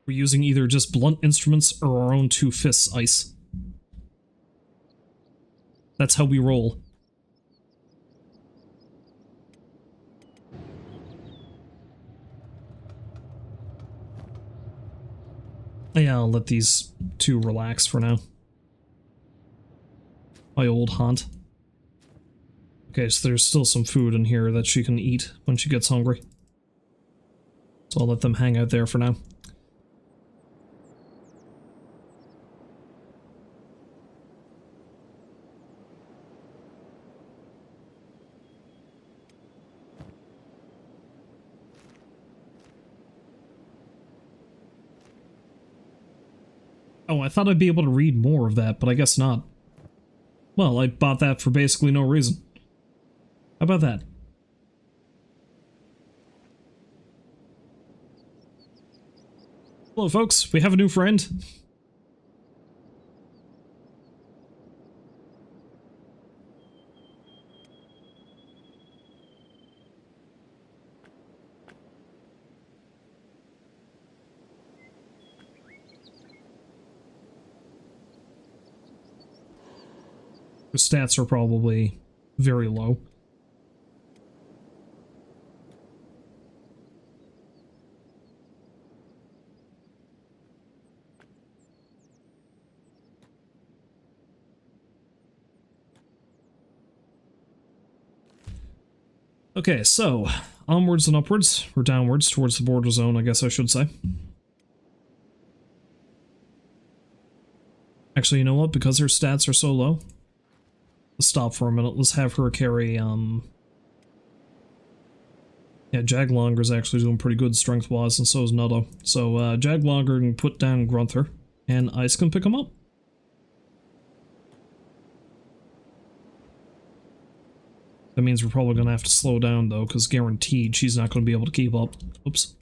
we're using either just blunt instruments or our own two fists, Ice. That's how we roll. Yeah, I'll let these two relax for now. My old haunt. Okay, so there's still some food in here that she can eat when she gets hungry. So I'll let them hang out there for now. Oh, I thought I'd be able to read more of that, but I guess not. Well, I bought that for basically no reason. How about that? Hello, folks. We have a new friend. Her stats are probably very low. Okay, so onwards and upwards, or downwards towards the border zone, I guess I should say. Actually, you know what? Because her stats are so low, let's stop for a minute. Let's have her carry, yeah, Jaglonger's actually doing pretty good strength-wise, and so is Nutto. So, Jaglonger can put down Grunther, and Ice can pick him up. That means we're probably going to have to slow down, though, because guaranteed she's not going to be able to keep up. Oops.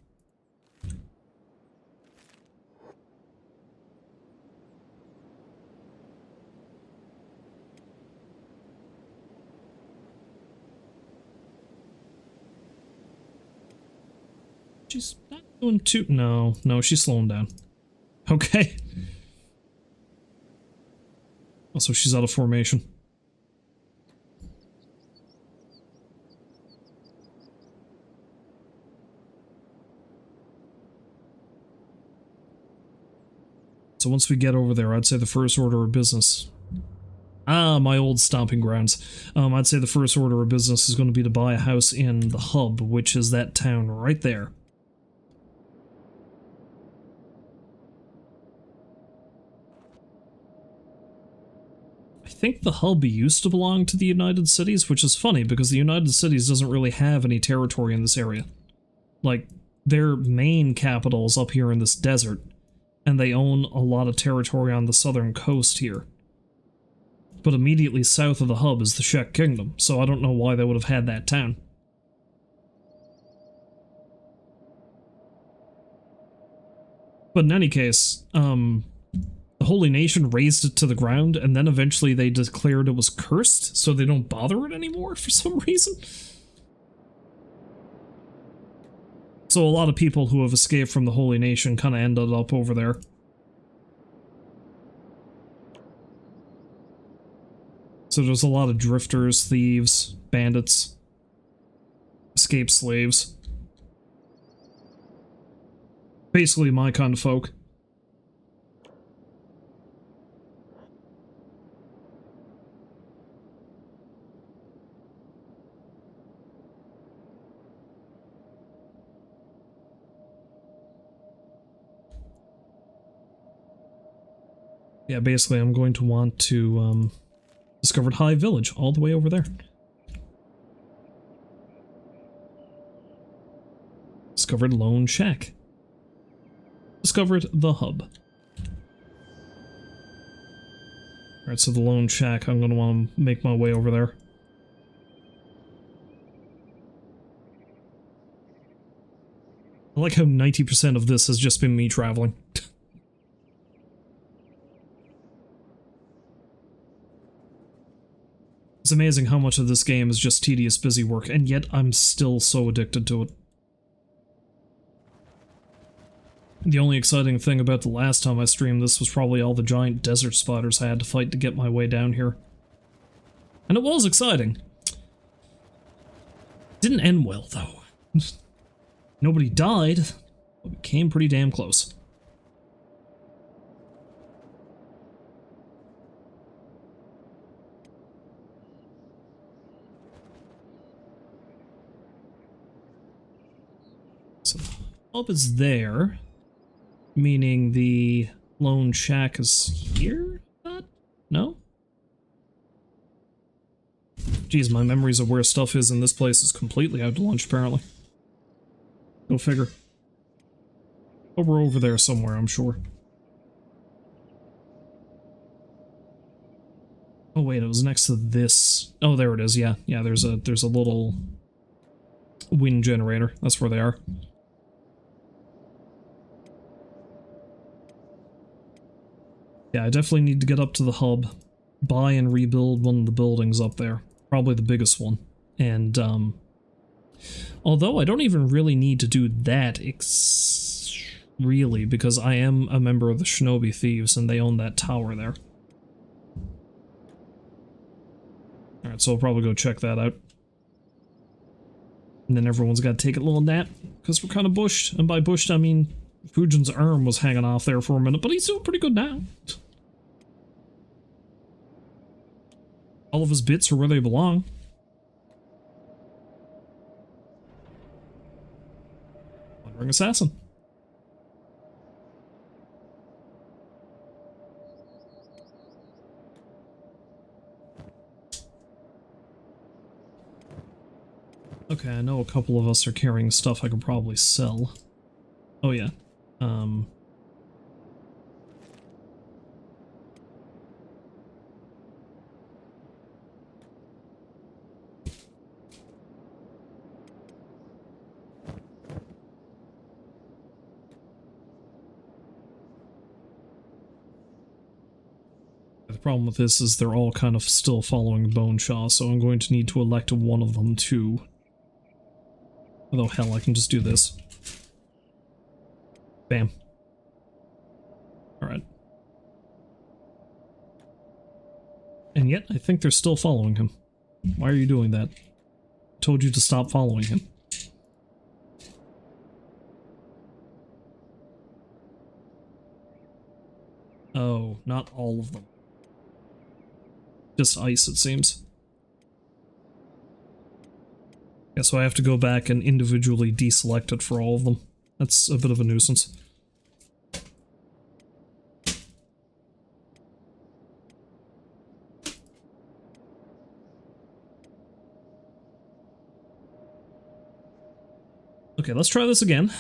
She's not doing too... No, she's slowing down. Okay. Also, she's out of formation. So once we get over there, I'd say the first order of business... Ah, my old stomping grounds. I'd say the first order of business is going to be to buy a house in the hub, which is that town right there. I think the hub used to belong to the United Cities, which is funny because the United Cities doesn't really have any territory in this area. Like, their main capital is up here in this desert, and they own a lot of territory on the southern coast here. But immediately south of the hub is the Shek Kingdom, so I don't know why they would have had that town. But in any case, the Holy Nation razed it to the ground, and then eventually they declared it was cursed, so they don't bother it anymore for some reason. So a lot of people who have escaped from the Holy Nation kind of ended up over there. So there's a lot of drifters, thieves, bandits, escaped slaves. Basically my kind of folk. Yeah, basically I'm going to want to, discovered High Village, all the way over there. Discovered Lone Shack. Discovered the hub. Alright, so the Lone Shack, I'm going to want to make my way over there. I like how 90% of this has just been me traveling. It's amazing how much of this game is just tedious, busy work, and yet I'm still so addicted to it. The only exciting thing about the last time I streamed this was probably all the giant desert spiders I had to fight to get my way down here. And it was exciting. Didn't end well, though. Nobody died, but we came pretty damn close. So the hub is there, meaning the Lone Shack is here? No? Geez, my memories of where stuff is in this place is completely out to lunch, apparently. Go figure. But we're over there somewhere, I'm sure. Oh wait, it was next to this. Oh, there it is. Yeah, yeah. There's a little wind generator. That's where they are. Yeah, I definitely need to get up to the hub, buy and rebuild one of the buildings up there. Probably the biggest one. And, although I don't even really need to do that, really, because I am a member of the Shinobi Thieves and they own that tower there. Alright, so I'll probably go check that out. And then everyone's got to take a little nap, because we're kind of bushed. And by bushed, I mean Fujin's arm was hanging off there for a minute, but he's doing pretty good now. All of his bits are where they belong. Wandering Assassin. Okay, I know a couple of us are carrying stuff I could probably sell. Oh yeah. The problem with this is they're all kind of still following BoneShaw's, so I'm going to need to elect one of them too. Although hell, I can just do this. Bam. Alright. And yet, I think they're still following him. Why are you doing that? I told you to stop following him. Oh, not all of them. Just ice, it seems. Yeah, so I have to go back and individually deselect it for all of them. That's a bit of a nuisance. Okay, let's try this again.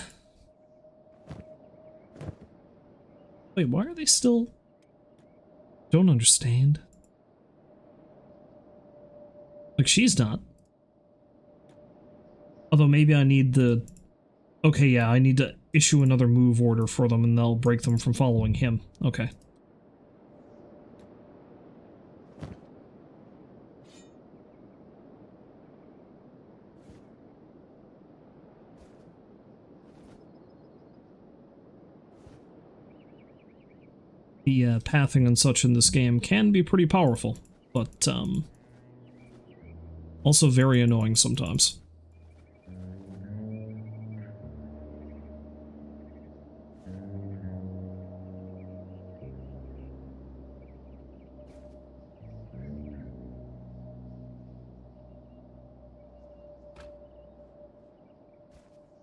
Wait, why are they still... Don't understand. Like, she's not. Although maybe I need the... Okay, yeah, I need to issue another move order for them and they'll break them from following him. Okay. The pathing and such in this game can be pretty powerful, but also very annoying sometimes.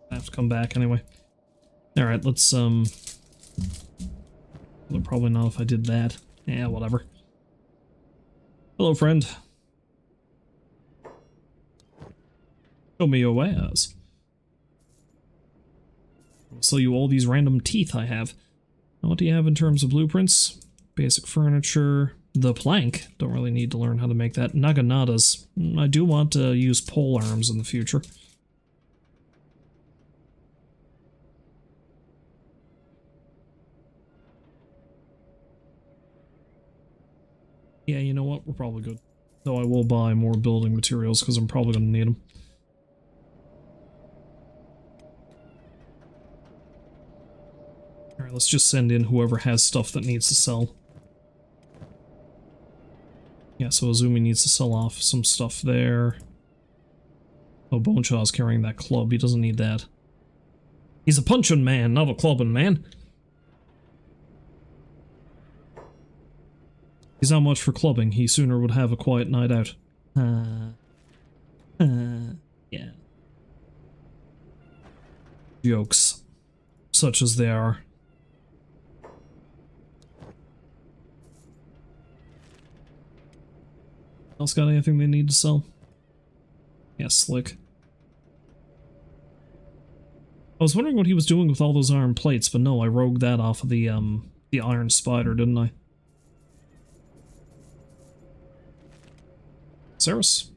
I have to come back anyway. Alright, let's well, probably not if I did that. Yeah, whatever. Hello, friend. Show me your wares. I'll sell you all these random teeth I have. Now, what do you have in terms of blueprints? Basic furniture. The plank. Don't really need to learn how to make that. Naganatas. I do want to use pole arms in the future. Yeah, you know what? We're probably good. Though I will buy more building materials because I'm probably going to need them. Alright, let's just send in whoever has stuff that needs to sell. Yeah, so Azumi needs to sell off some stuff there. Oh, BoneShaw's carrying that club. He doesn't need that. He's a punching man, not a clubbing man. He's not much for clubbing. He sooner would have a quiet night out. Yeah. Jokes. Such as they are. Else got anything they need to sell? Yeah, slick. I was wondering what he was doing with all those iron plates, but no, I rogued that off of the Iron Spider, didn't I? Ceres?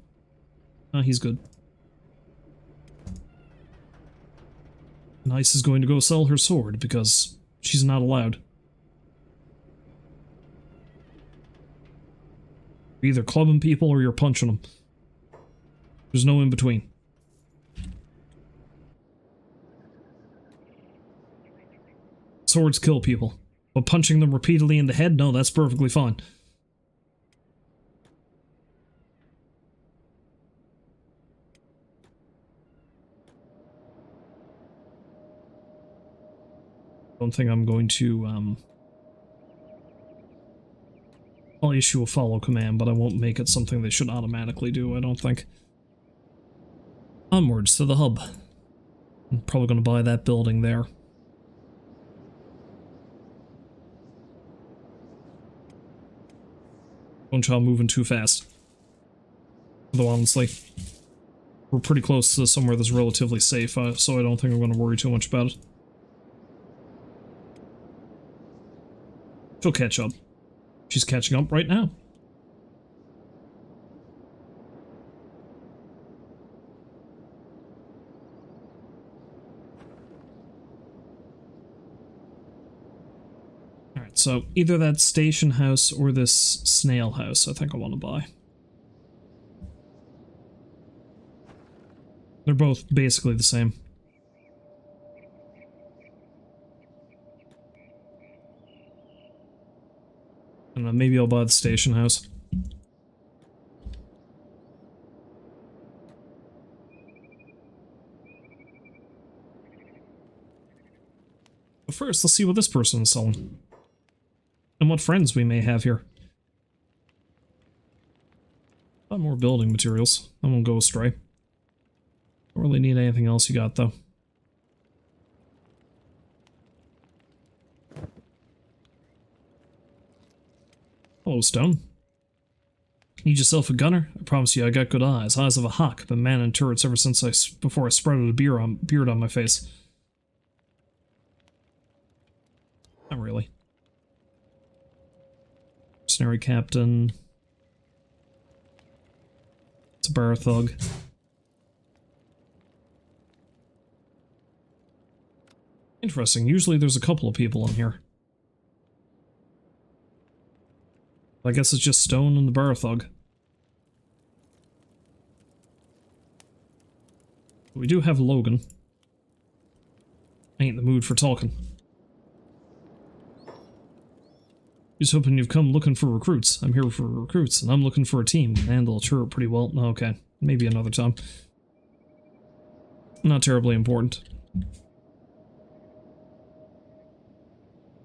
He's good. Nice is going to go sell her sword because she's not allowed. You're either clubbing people or you're punching them. There's no in between. Swords kill people, but punching them repeatedly in the head, no, that's perfectly fine. Don't think I'm going to, I'll issue a follow command, but I won't make it something they should automatically do, I don't think. Onwards to the hub. I'm probably going to buy that building there. BoneShaw's moving too fast. Though honestly, we're pretty close to somewhere that's relatively safe, so I don't think I'm going to worry too much about it. She'll catch up. She's catching up right now. Alright, so either that station house or this snail house I think I want to buy. They're both basically the same. And maybe I'll buy the station house. But first, let's see what this person is selling. And what friends we may have here. A lot more building materials. I won't go astray. Don't really need anything else you got, though. Hello, Stone. Need yourself a gunner? I promise you I got good eyes. Eyes of a hawk. Been manning turrets ever since before I sprouted a beard on my face. Not really. Mercenary captain. It's a bar thug. Interesting. Usually there's a couple of people in here. I guess it's just Stone and the bar thug. We do have Logan. I ain't in the mood for talking. Just hoping you've come looking for recruits. I'm here for recruits, and I'm looking for a team. Can handle a turret pretty well. Okay, maybe another time. Not terribly important.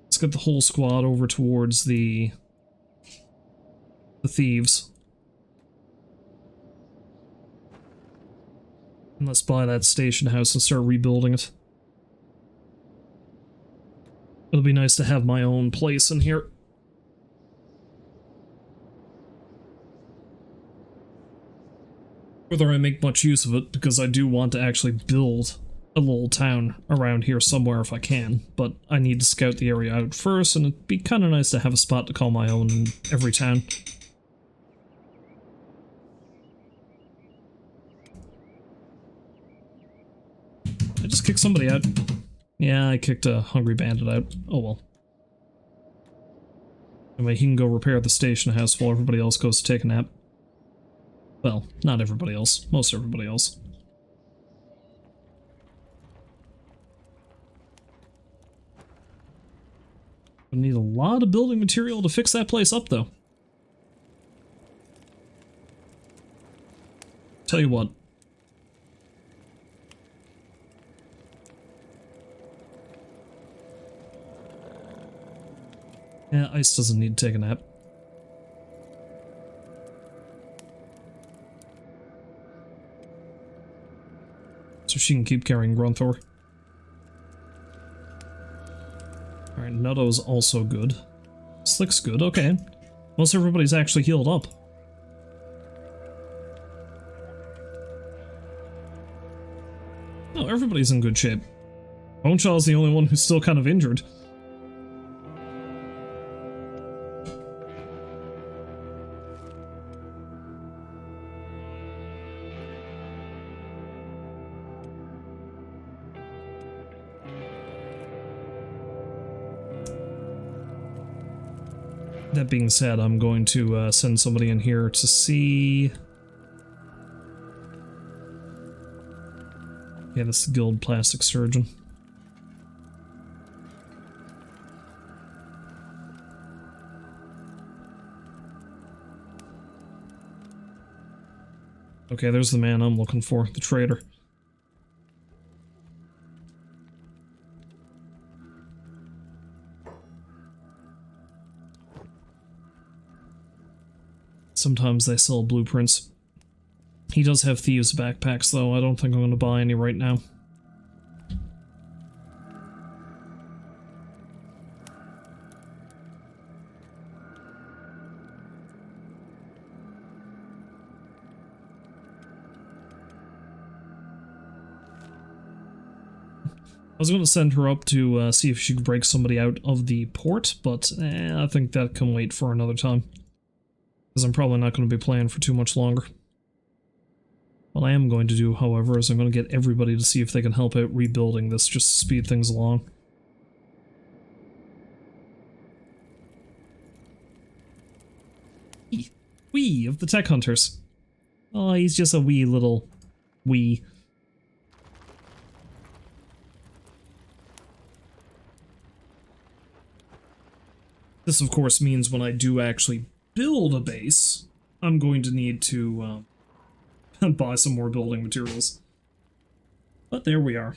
Let's get the whole squad over towards the thieves. And let's buy that station house and start rebuilding it. It'll be nice to have my own place in here. Whether I make much use of it, because I do want to actually build a little town around here somewhere if I can, but I need to scout the area out first, and it'd be kind of nice to have a spot to call my own in every town. I just kicked somebody out. Yeah, I kicked a hungry bandit out. Oh well. Anyway, he can go repair the station house while everybody else goes to take a nap. Well, not everybody else. Most everybody else. I need a lot of building material to fix that place up, though. Tell you what. Yeah, Ice doesn't need to take a nap. So she can keep carrying Grunthor. Alright, Nutto's also good. Slick's good, okay. Most everybody's actually healed up. No, everybody's in good shape. BoneShaw's the only one who's still kind of injured. That being said, I'm going to send somebody in here to see... Yeah, this is Guild Plastic Surgeon. Okay, there's the man I'm looking for, the trader. Sometimes they sell blueprints. He does have thieves' backpacks, though. I don't think I'm going to buy any right now. I was going to send her up to see if she could break somebody out of the port, but I think that can wait for another time. Because I'm probably not going to be playing for too much longer. What I am going to do, however, is I'm going to get everybody to see if they can help out rebuilding this, just to speed things along. Wee of the tech hunters. Oh, he's just a wee little wee. This, of course, means when I do actually build a base, I'm going to need to buy some more building materials. But there we are.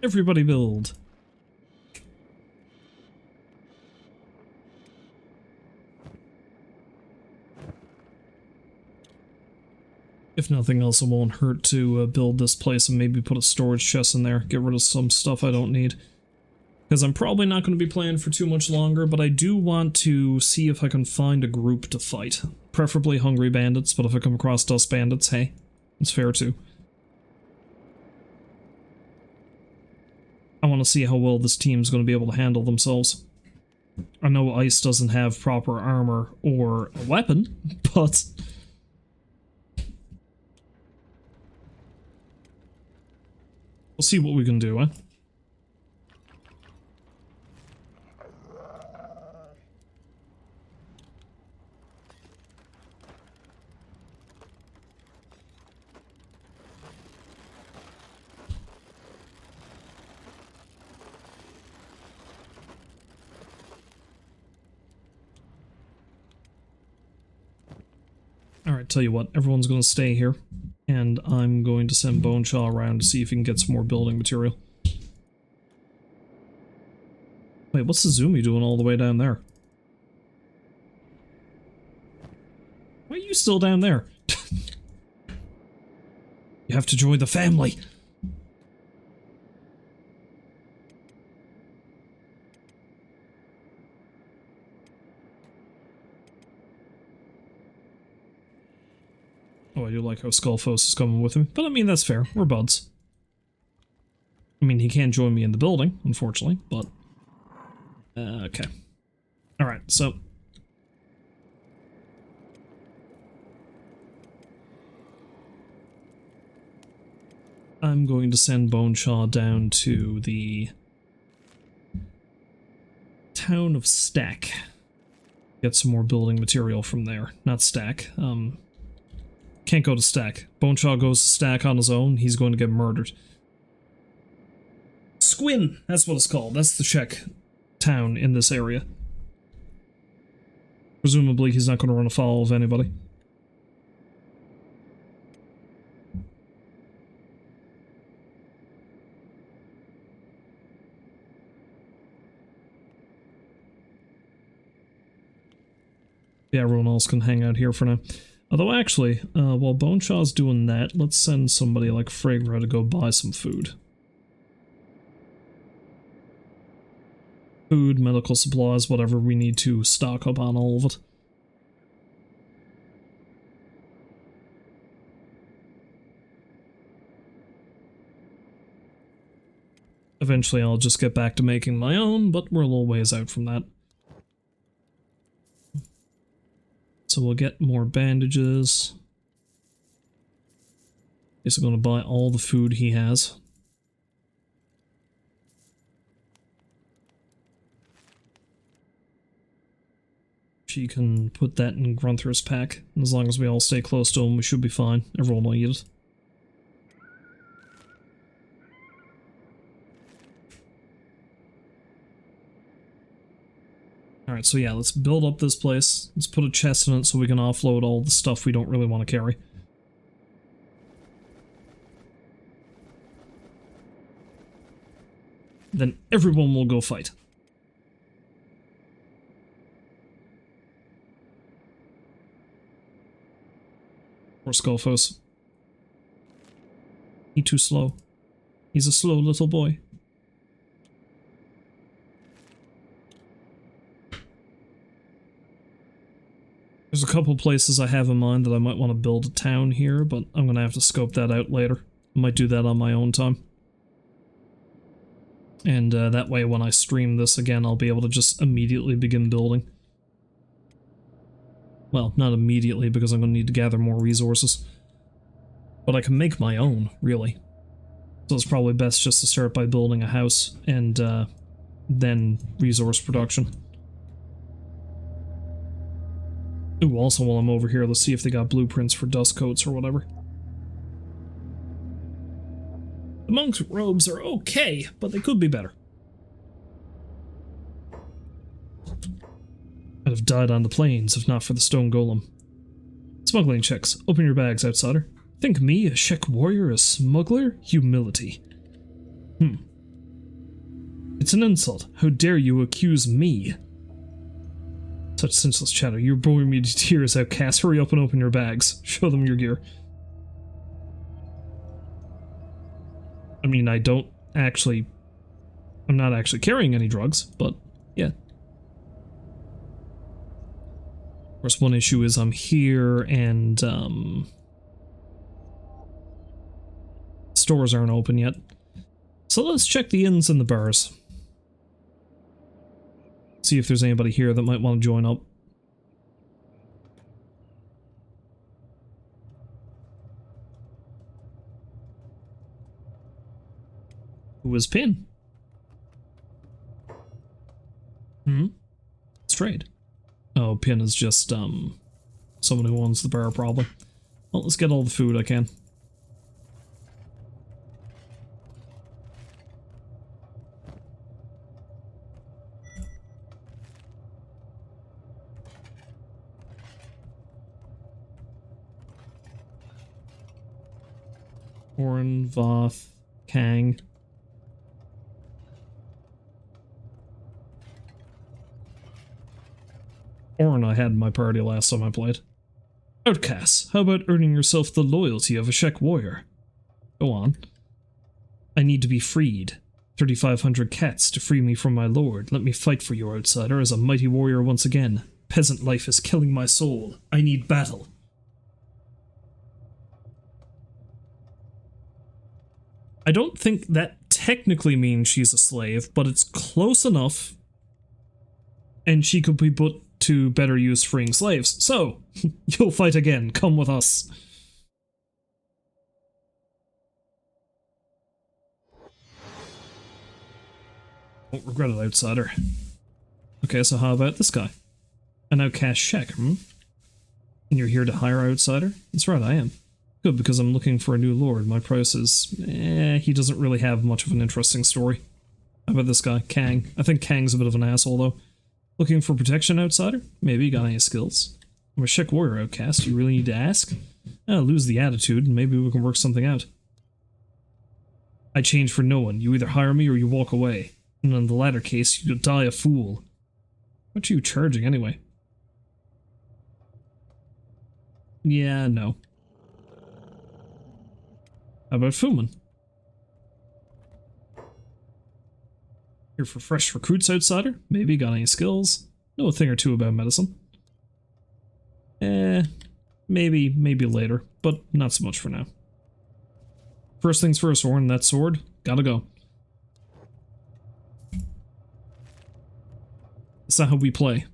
Everybody build. If nothing else, it won't hurt to build this place and maybe put a storage chest in there. Get rid of some stuff I don't need. Because I'm probably not going to be playing for too much longer, but I do want to see if I can find a group to fight. Preferably hungry bandits, but if I come across dust bandits, hey, it's fair too. I want to see how well this team's going to be able to handle themselves. I know Ice doesn't have proper armor or a weapon, but... we'll see what we can do, eh? Alright, tell you what, everyone's going to stay here, and I'm going to send BoneShaw around to see if he can get some more building material. Wait, what's the Zoomy doing all the way down there? Why are you still down there? You have to join the family! Oh, I do like how Skullfos is coming with him, but I mean, that's fair. We're buds. I mean, he can't join me in the building, unfortunately, but... okay. Alright, so... I'm going to send BoneShaw down to the... town of Stack. Get some more building material from there. Not Stack, can't go to Stack. BoneShaw goes to Stack on his own, he's going to get murdered. Squin! That's what it's called. That's the Shek town in this area. Presumably he's not going to run afoul of anybody. Yeah, everyone else can hang out here for now. Although actually, while BoneShaw's doing that, let's send somebody like Fragra to go buy some food. Food, medical supplies, whatever we need to stock up on all of it. Eventually I'll just get back to making my own, but we're a little ways out from that. So we'll get more bandages. Guess I'm going to buy all the food he has. She can put that in Grunther's pack. And as long as we all stay close to him, we should be fine. Everyone will eat it. Alright, so yeah, let's build up this place. Let's put a chest in it so we can offload all the stuff we don't really want to carry. Then everyone will go fight. Poor Skullfos. He too slow. He's a slow little boy. There's a couple places I have in mind that I might want to build a town here, but I'm going to have to scope that out later. I might do that on my own time. And that way when I stream this again, I'll be able to just immediately begin building. Well, not immediately, because I'm going to need to gather more resources. But I can make my own, really. So it's probably best just to start by building a house, and then resource production. Ooh, also while I'm over here, let's see if they got blueprints for dust coats or whatever. The monk's robes are okay, but they could be better. I'd have died on the plains if not for the stone golem. Smuggling checks. Open your bags, outsider. Think me, a Shek warrior, a smuggler? Humility. It's an insult. How dare you accuse me? Such senseless chatter. You're boring me to tears, outcast. Hurry up and open your bags. Show them your gear. I mean, I'm not actually carrying any drugs, but yeah. Of course, one issue is I'm here and, stores aren't open yet. So let's check the inns and the bars. See if there's anybody here that might want to join up. Who is Pin? Let's trade. Oh, Pin is just, someone who owns the bar, probably. Well, let's get all the food I can. Horn, Voth, Kang. Orn I had in my party last time I played. Outcasts, how about earning yourself the loyalty of a Shek warrior? Go on. I need to be freed. 3,500 cats to free me from my lord. Let me fight for you, outsider, as a mighty warrior once again. Peasant life is killing my soul. I need battle. I don't think that technically means she's a slave, but it's close enough, and she could be put to better use freeing slaves. So, you'll fight again. Come with us. Won't regret it, outsider. Okay, so how about this guy? An outcast Shek, And you're here to hire outsider? That's right, I am. Good, because I'm looking for a new lord. My price is... he doesn't really have much of an interesting story. How about this guy, Kang? I think Kang's a bit of an asshole, though. Looking for protection, outsider? Maybe you got any skills? I'm a Shek warrior, outcast. You really need to ask? Lose the attitude, and maybe we can work something out. I change for no one. You either hire me or you walk away. And in the latter case, you'll die a fool. What are you charging, anyway? Yeah, no. How about Fuman? Here for fresh recruits, outsider? Maybe, got any skills? Know a thing or two about medicine. Maybe later, but not so much for now. First things first, Orin, that sword, gotta go. That's not how we play.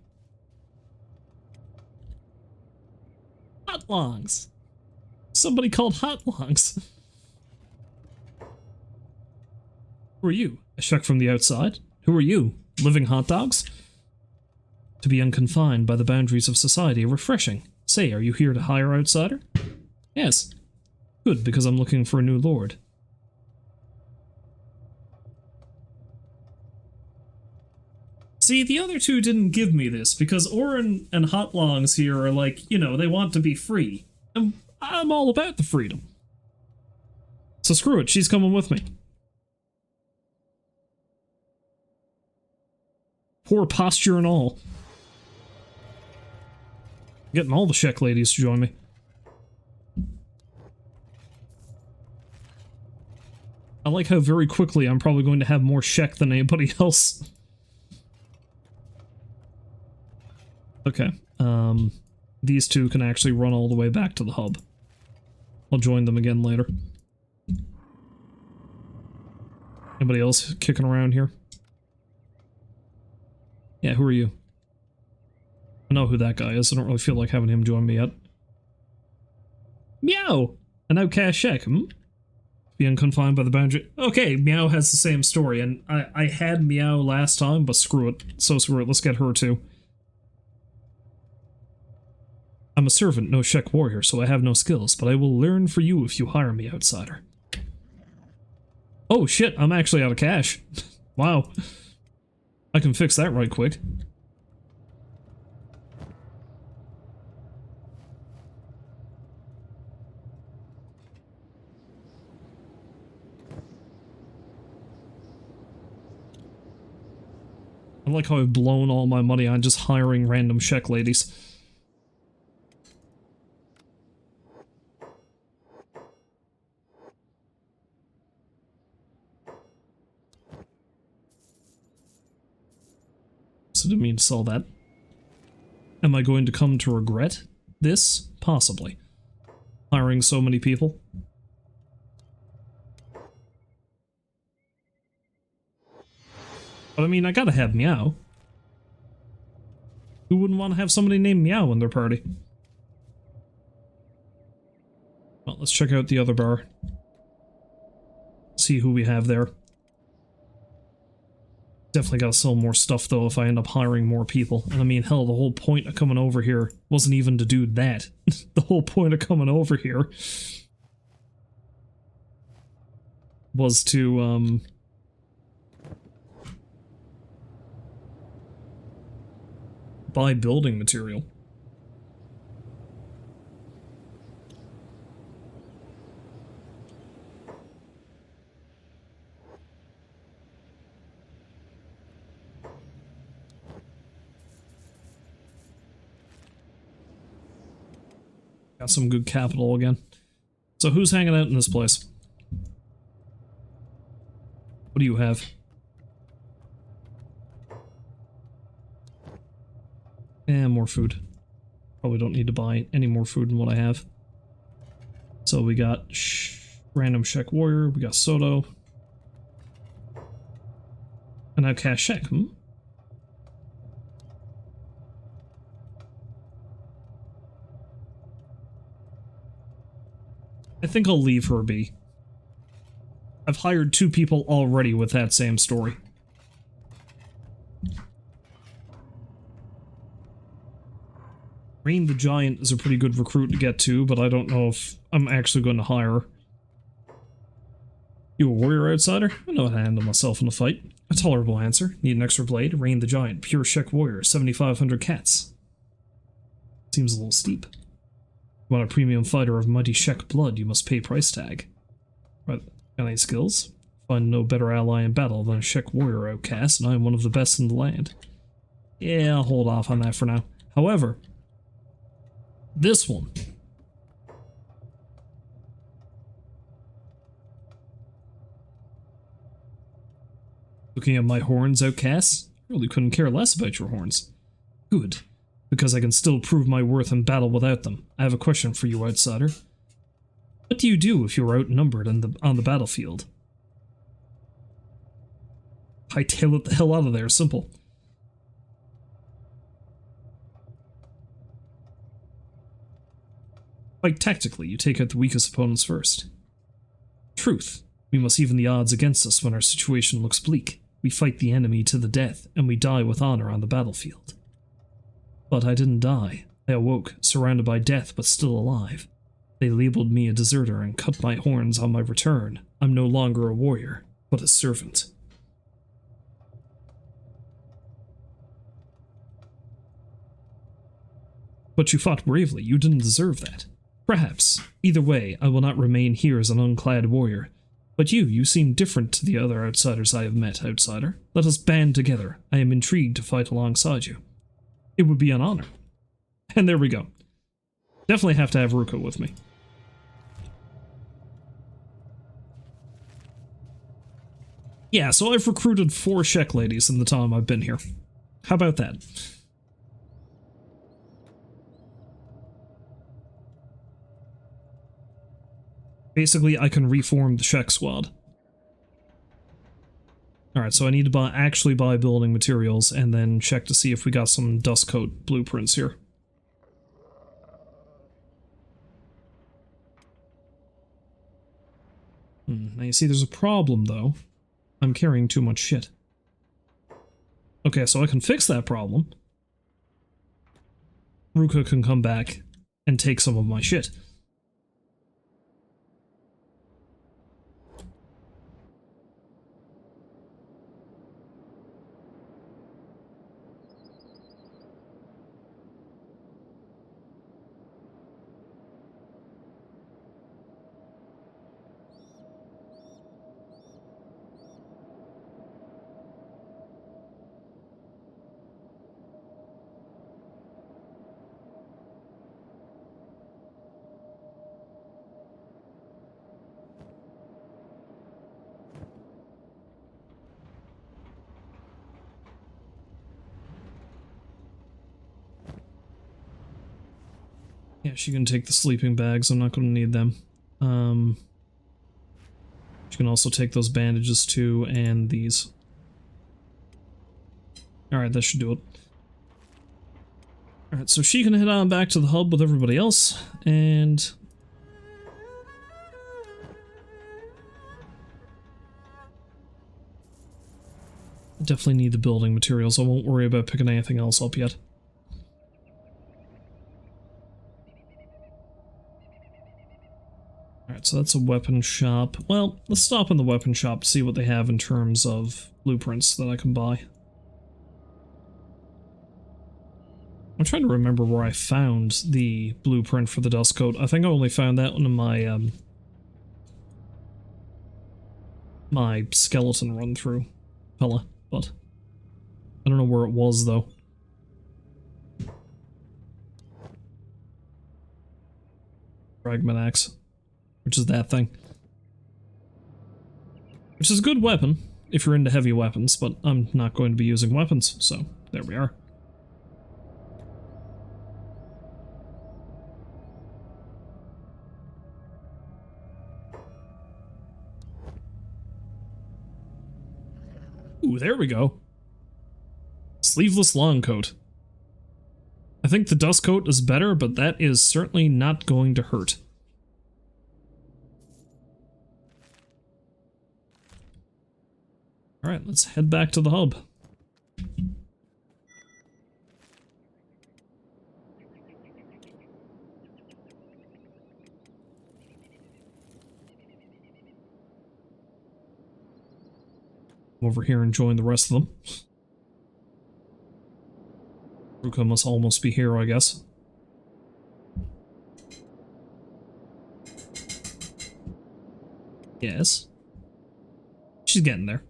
Hot longs. Somebody called hot longs. Who are you? A Shek from the outside? Who are you? Living hot dogs? To be unconfined by the boundaries of society, refreshing. Say, are you here to hire outsider? Yes. Good, because I'm looking for a new lord. See, the other two didn't give me this, because Orin and Hotlongs here are like, you know, they want to be free. And I'm all about the freedom. So screw it, she's coming with me. Poor posture and all. Getting all the Shek ladies to join me. I like how very quickly I'm probably going to have more Shek than anybody else. Okay, these two can actually run all the way back to the hub. I'll join them again later. Anybody else kicking around here? Yeah, who are you? I know who that guy is, I don't really feel like having him join me yet. Meow! An outcast Shek, Being confined by the boundary. Okay, Meow has the same story, and I had Meow last time, but screw it. So screw it, let's get her too. I'm a servant, no Shek warrior, so I have no skills, but I will learn for you if you hire me, outsider. Oh shit, I'm actually out of cash. Wow. I can fix that right quick. I like how I've blown all my money on just hiring random Shek ladies. So didn't mean to sell that. Am I going to come to regret this? Possibly. Hiring so many people. But I mean, I gotta have Meow. Who wouldn't want to have somebody named Meow in their party? Well, let's check out the other bar. See who we have there. Definitely gotta sell more stuff, though, if I end up hiring more people. And I mean, hell, the whole point of coming over here wasn't even to do that. The whole point of coming over here was to, buy building material. Got some good capital again. So who's hanging out in this place? What do you have? And more food. Probably don't need to buy any more food than what I have. So we got random Shek warrior, we got Soto. And outcast Shek, I think I'll leave her be. I've hired 2 people already with that same story. Rain the Giant is a pretty good recruit to get to, but I don't know if I'm actually going to hire her. You a warrior, outsider? I know how to handle myself in a fight. A tolerable answer. Need an extra blade? Rain the Giant, pure Shek warrior, 7,500 cats. Seems a little steep. You want a premium fighter of mighty Shek blood, you must pay price tag. Right, got any skills? Find no better ally in battle than a Shek warrior, outcast, and I am one of the best in the land. Yeah, I'll hold off on that for now. However, this one. Looking at my horns, outcasts? I really couldn't care less about your horns. Good, because I can still prove my worth in battle without them. I have a question for you, outsider. What do you do if you are outnumbered on the battlefield? Hightail it the hell out of there, simple. Fight tactically, you take out the weakest opponents first. Truth. We must even the odds against us when our situation looks bleak. We fight the enemy to the death, and we die with honor on the battlefield. But I didn't die. I awoke, surrounded by death but still alive. They labeled me a deserter and cut my horns on my return. I'm no longer a warrior, but a servant. But you fought bravely. You didn't deserve that. Perhaps. Either way, I will not remain here as an unclad warrior. But you seem different to the other outsiders I have met, outsider. Let us band together. I am intrigued to fight alongside you. It would be an honor. And there we go. Definitely have to have Ruka with me. Yeah, so I've recruited 4 Shek ladies in the time I've been here. How about that? Basically, I can reform the Shek squad. Alright, so I need to actually buy building materials and then check to see if we got some dust coat blueprints here. Now you see there's a problem though. I'm carrying too much shit. Okay, so I can fix that problem. Ruka can come back and take some of my shit. Yeah, she can take the sleeping bags. I'm not going to need them. She can also take those bandages too, and these. Alright, that should do it. Alright, so she can head on back to the hub with everybody else, and... definitely need the building materials. I won't worry about picking anything else up yet. Alright, so that's a weapon shop. Well, let's stop in the weapon shop to see what they have in terms of blueprints that I can buy. I'm trying to remember where I found the blueprint for the dust coat. I think I only found that one in my, my skeleton run-through fella, but I don't know where it was, though. Fragment axe. Which is that thing. Which is a good weapon, if you're into heavy weapons, but I'm not going to be using weapons, so there we are. Ooh, there we go. Sleeveless long coat. I think the dust coat is better, but that is certainly not going to hurt. Alright, let's head back to the hub. I'm over here and join the rest of them. Ruka must almost be here, I guess. Yes. She's getting there.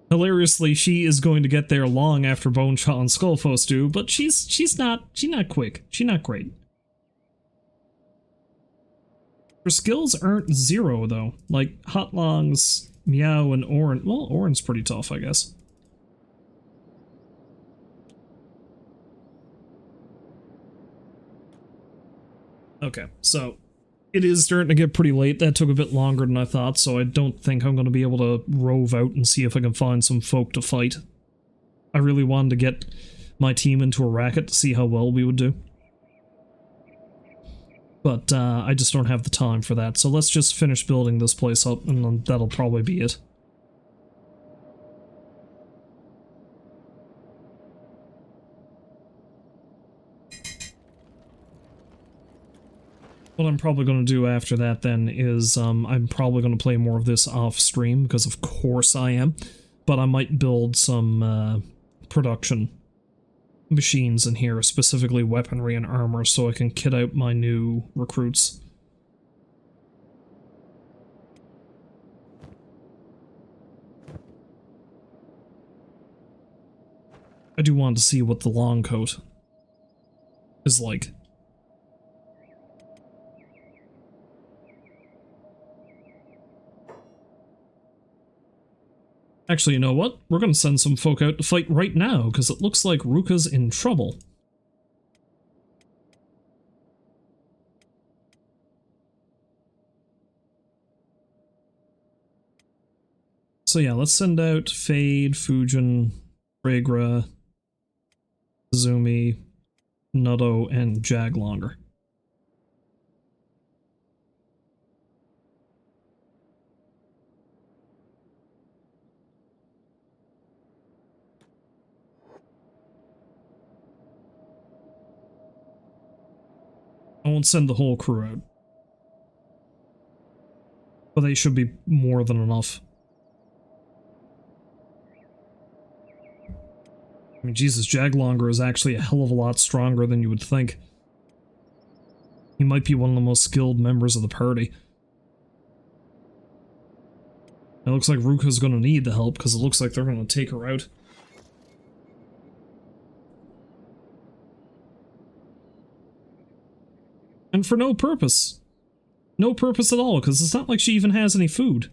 Hilariously, she is going to get there long after BoneShaw and Skullfoss do, but she's not quick. She's not great. Her skills aren't 0, though. Like, Hot Longs, Meow, and Orin. Well, Orin's pretty tough, I guess. Okay, so it is starting to get pretty late. That took a bit longer than I thought, so I don't think I'm going to be able to rove out and see if I can find some folk to fight. I really wanted to get my team into a racket to see how well we would do. But I just don't have the time for that, so let's just finish building this place up, and then that'll probably be it. What I'm probably going to do after that then is I'm probably going to play more of this off stream, because of course I am, but I might build some production machines in here, specifically weaponry and armor, so I can kit out my new recruits. I do want to see what the long coat is like. Actually, you know what? We're gonna send some folk out to fight right now, because it looks like Ruka's in trouble. So yeah, let's send out Fade, Fujin, Regra, Zumi, Nutto, and Jaglonger. I won't send the whole crew out. But they should be more than enough. I mean, Jesus, Jaglonger is actually a hell of a lot stronger than you would think. He might be one of the most skilled members of the party. It looks like Ruka's gonna need the help, because it looks like they're gonna take her out. And for no purpose. No purpose at all, because it's not like she even has any food.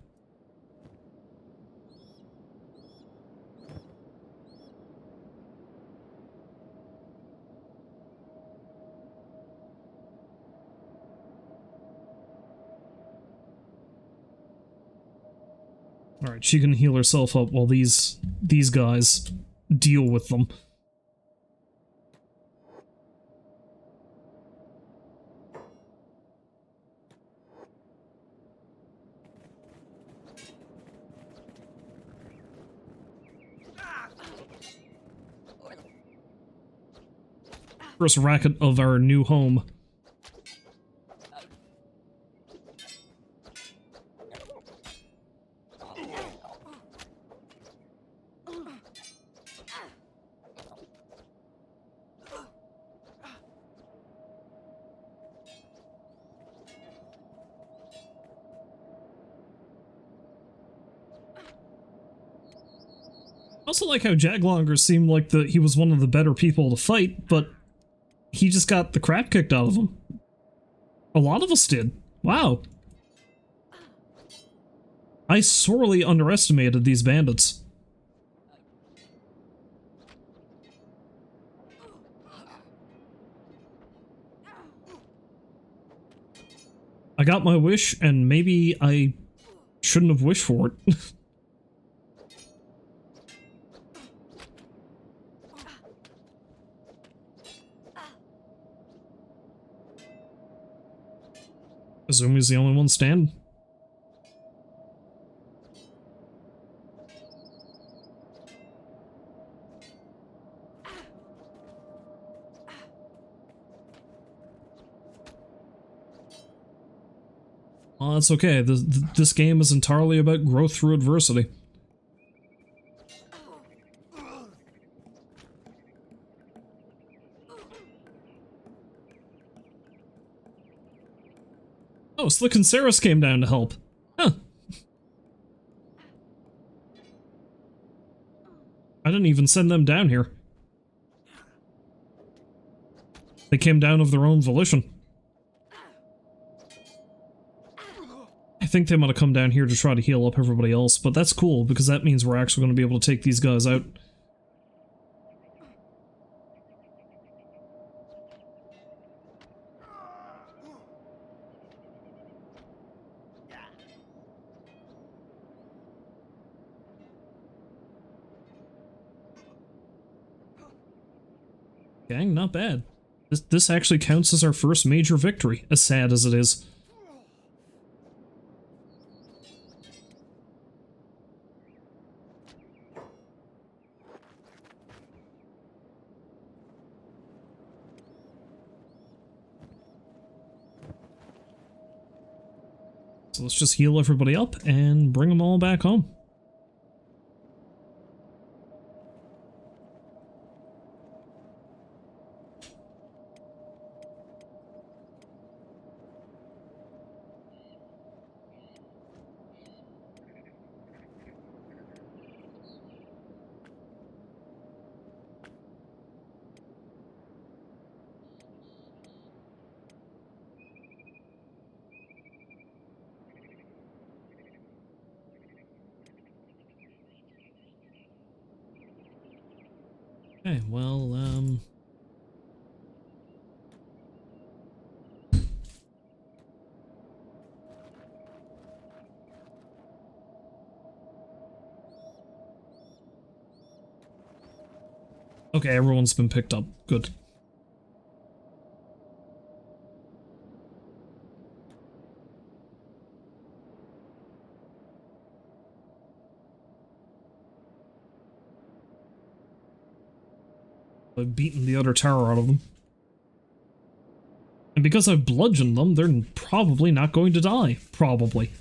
Alright, she can heal herself up while these guys deal with them. First racket of our new home. I also like how Jaglonger seemed like he was one of the better people to fight, but he just got the crap kicked out of him. A lot of us did. Wow. I sorely underestimated these bandits. I got my wish, and maybe I shouldn't have wished for it. Azumi's the only one standing. Well, that's okay. This game is entirely about growth through adversity. Oh, Slick and Saris came down to help. Huh. I didn't even send them down here. They came down of their own volition. think they might have come down here to try to heal up everybody else, but that's cool, because that means we're actually going to be able to take these guys out. Gang, not bad. This actually counts as our first major victory, as sad as it is. So let's just heal everybody up and bring them all back home. Okay, well, okay, everyone's been picked up. Good. I've beaten the other tower out of them. And because I've bludgeoned them, they're probably not going to die. Probably.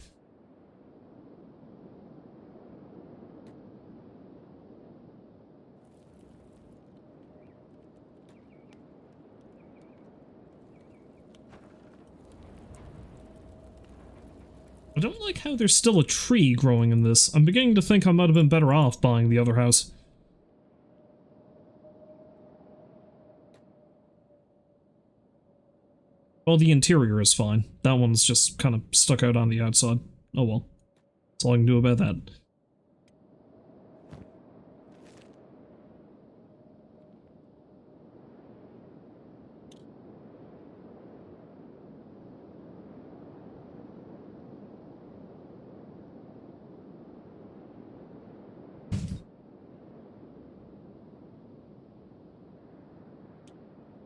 I don't like how there's still a tree growing in this. I'm beginning to think I might have been better off buying the other house. Well, the interior is fine. That one's just kind of stuck out on the outside. Oh well. That's all I can do about that.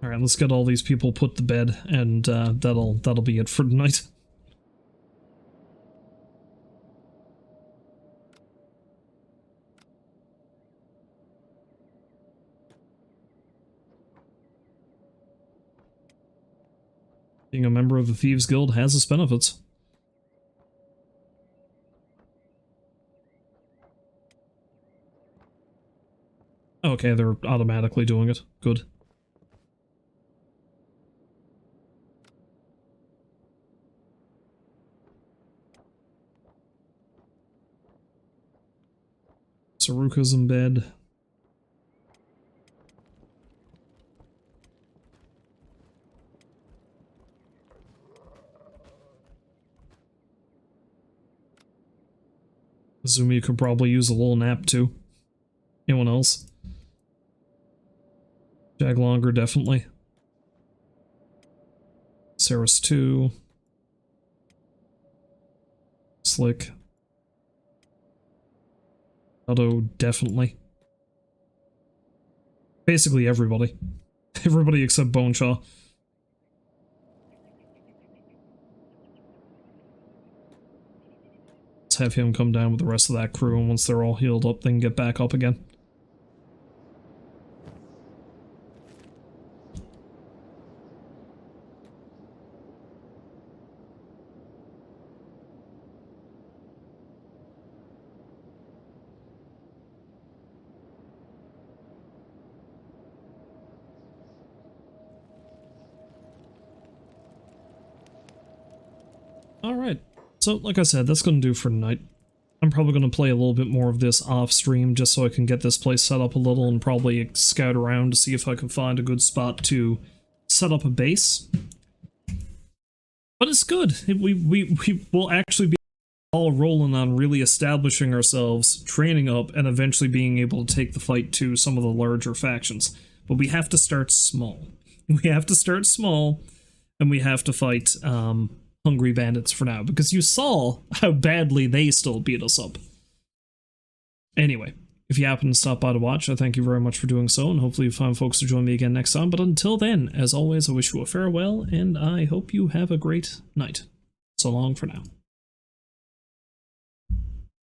Alright, let's get all these people put to bed, and that'll be it for tonight. Being a member of the Thieves Guild has its benefits. Okay, they're automatically doing it. Good. Saruka's in bed. Azumi could probably use a little nap too. Anyone else? Jaglonger, definitely. Saris 2. Slick. Otto, definitely. Basically everybody. Everybody except BoneShaw. Let's have him come down with the rest of that crew, and once they're all healed up, they can get back up again. Alright, so like I said, that's going to do for tonight. I'm probably going to play a little bit more of this off stream just so I can get this place set up a little and probably scout around to see if I can find a good spot to set up a base. But it's good. We will actually be all rolling on really establishing ourselves, training up, and eventually being able to take the fight to some of the larger factions. But we have to start small. We have to start small, and we have to fight hungry bandits for now, because you saw how badly they still beat us up. Anyway, if you happen to stop by to watch, I thank you very much for doing so, and hopefully you find folks to join me again next time. But until then, as always, I wish you a farewell, and I hope you have a great night. So long for now.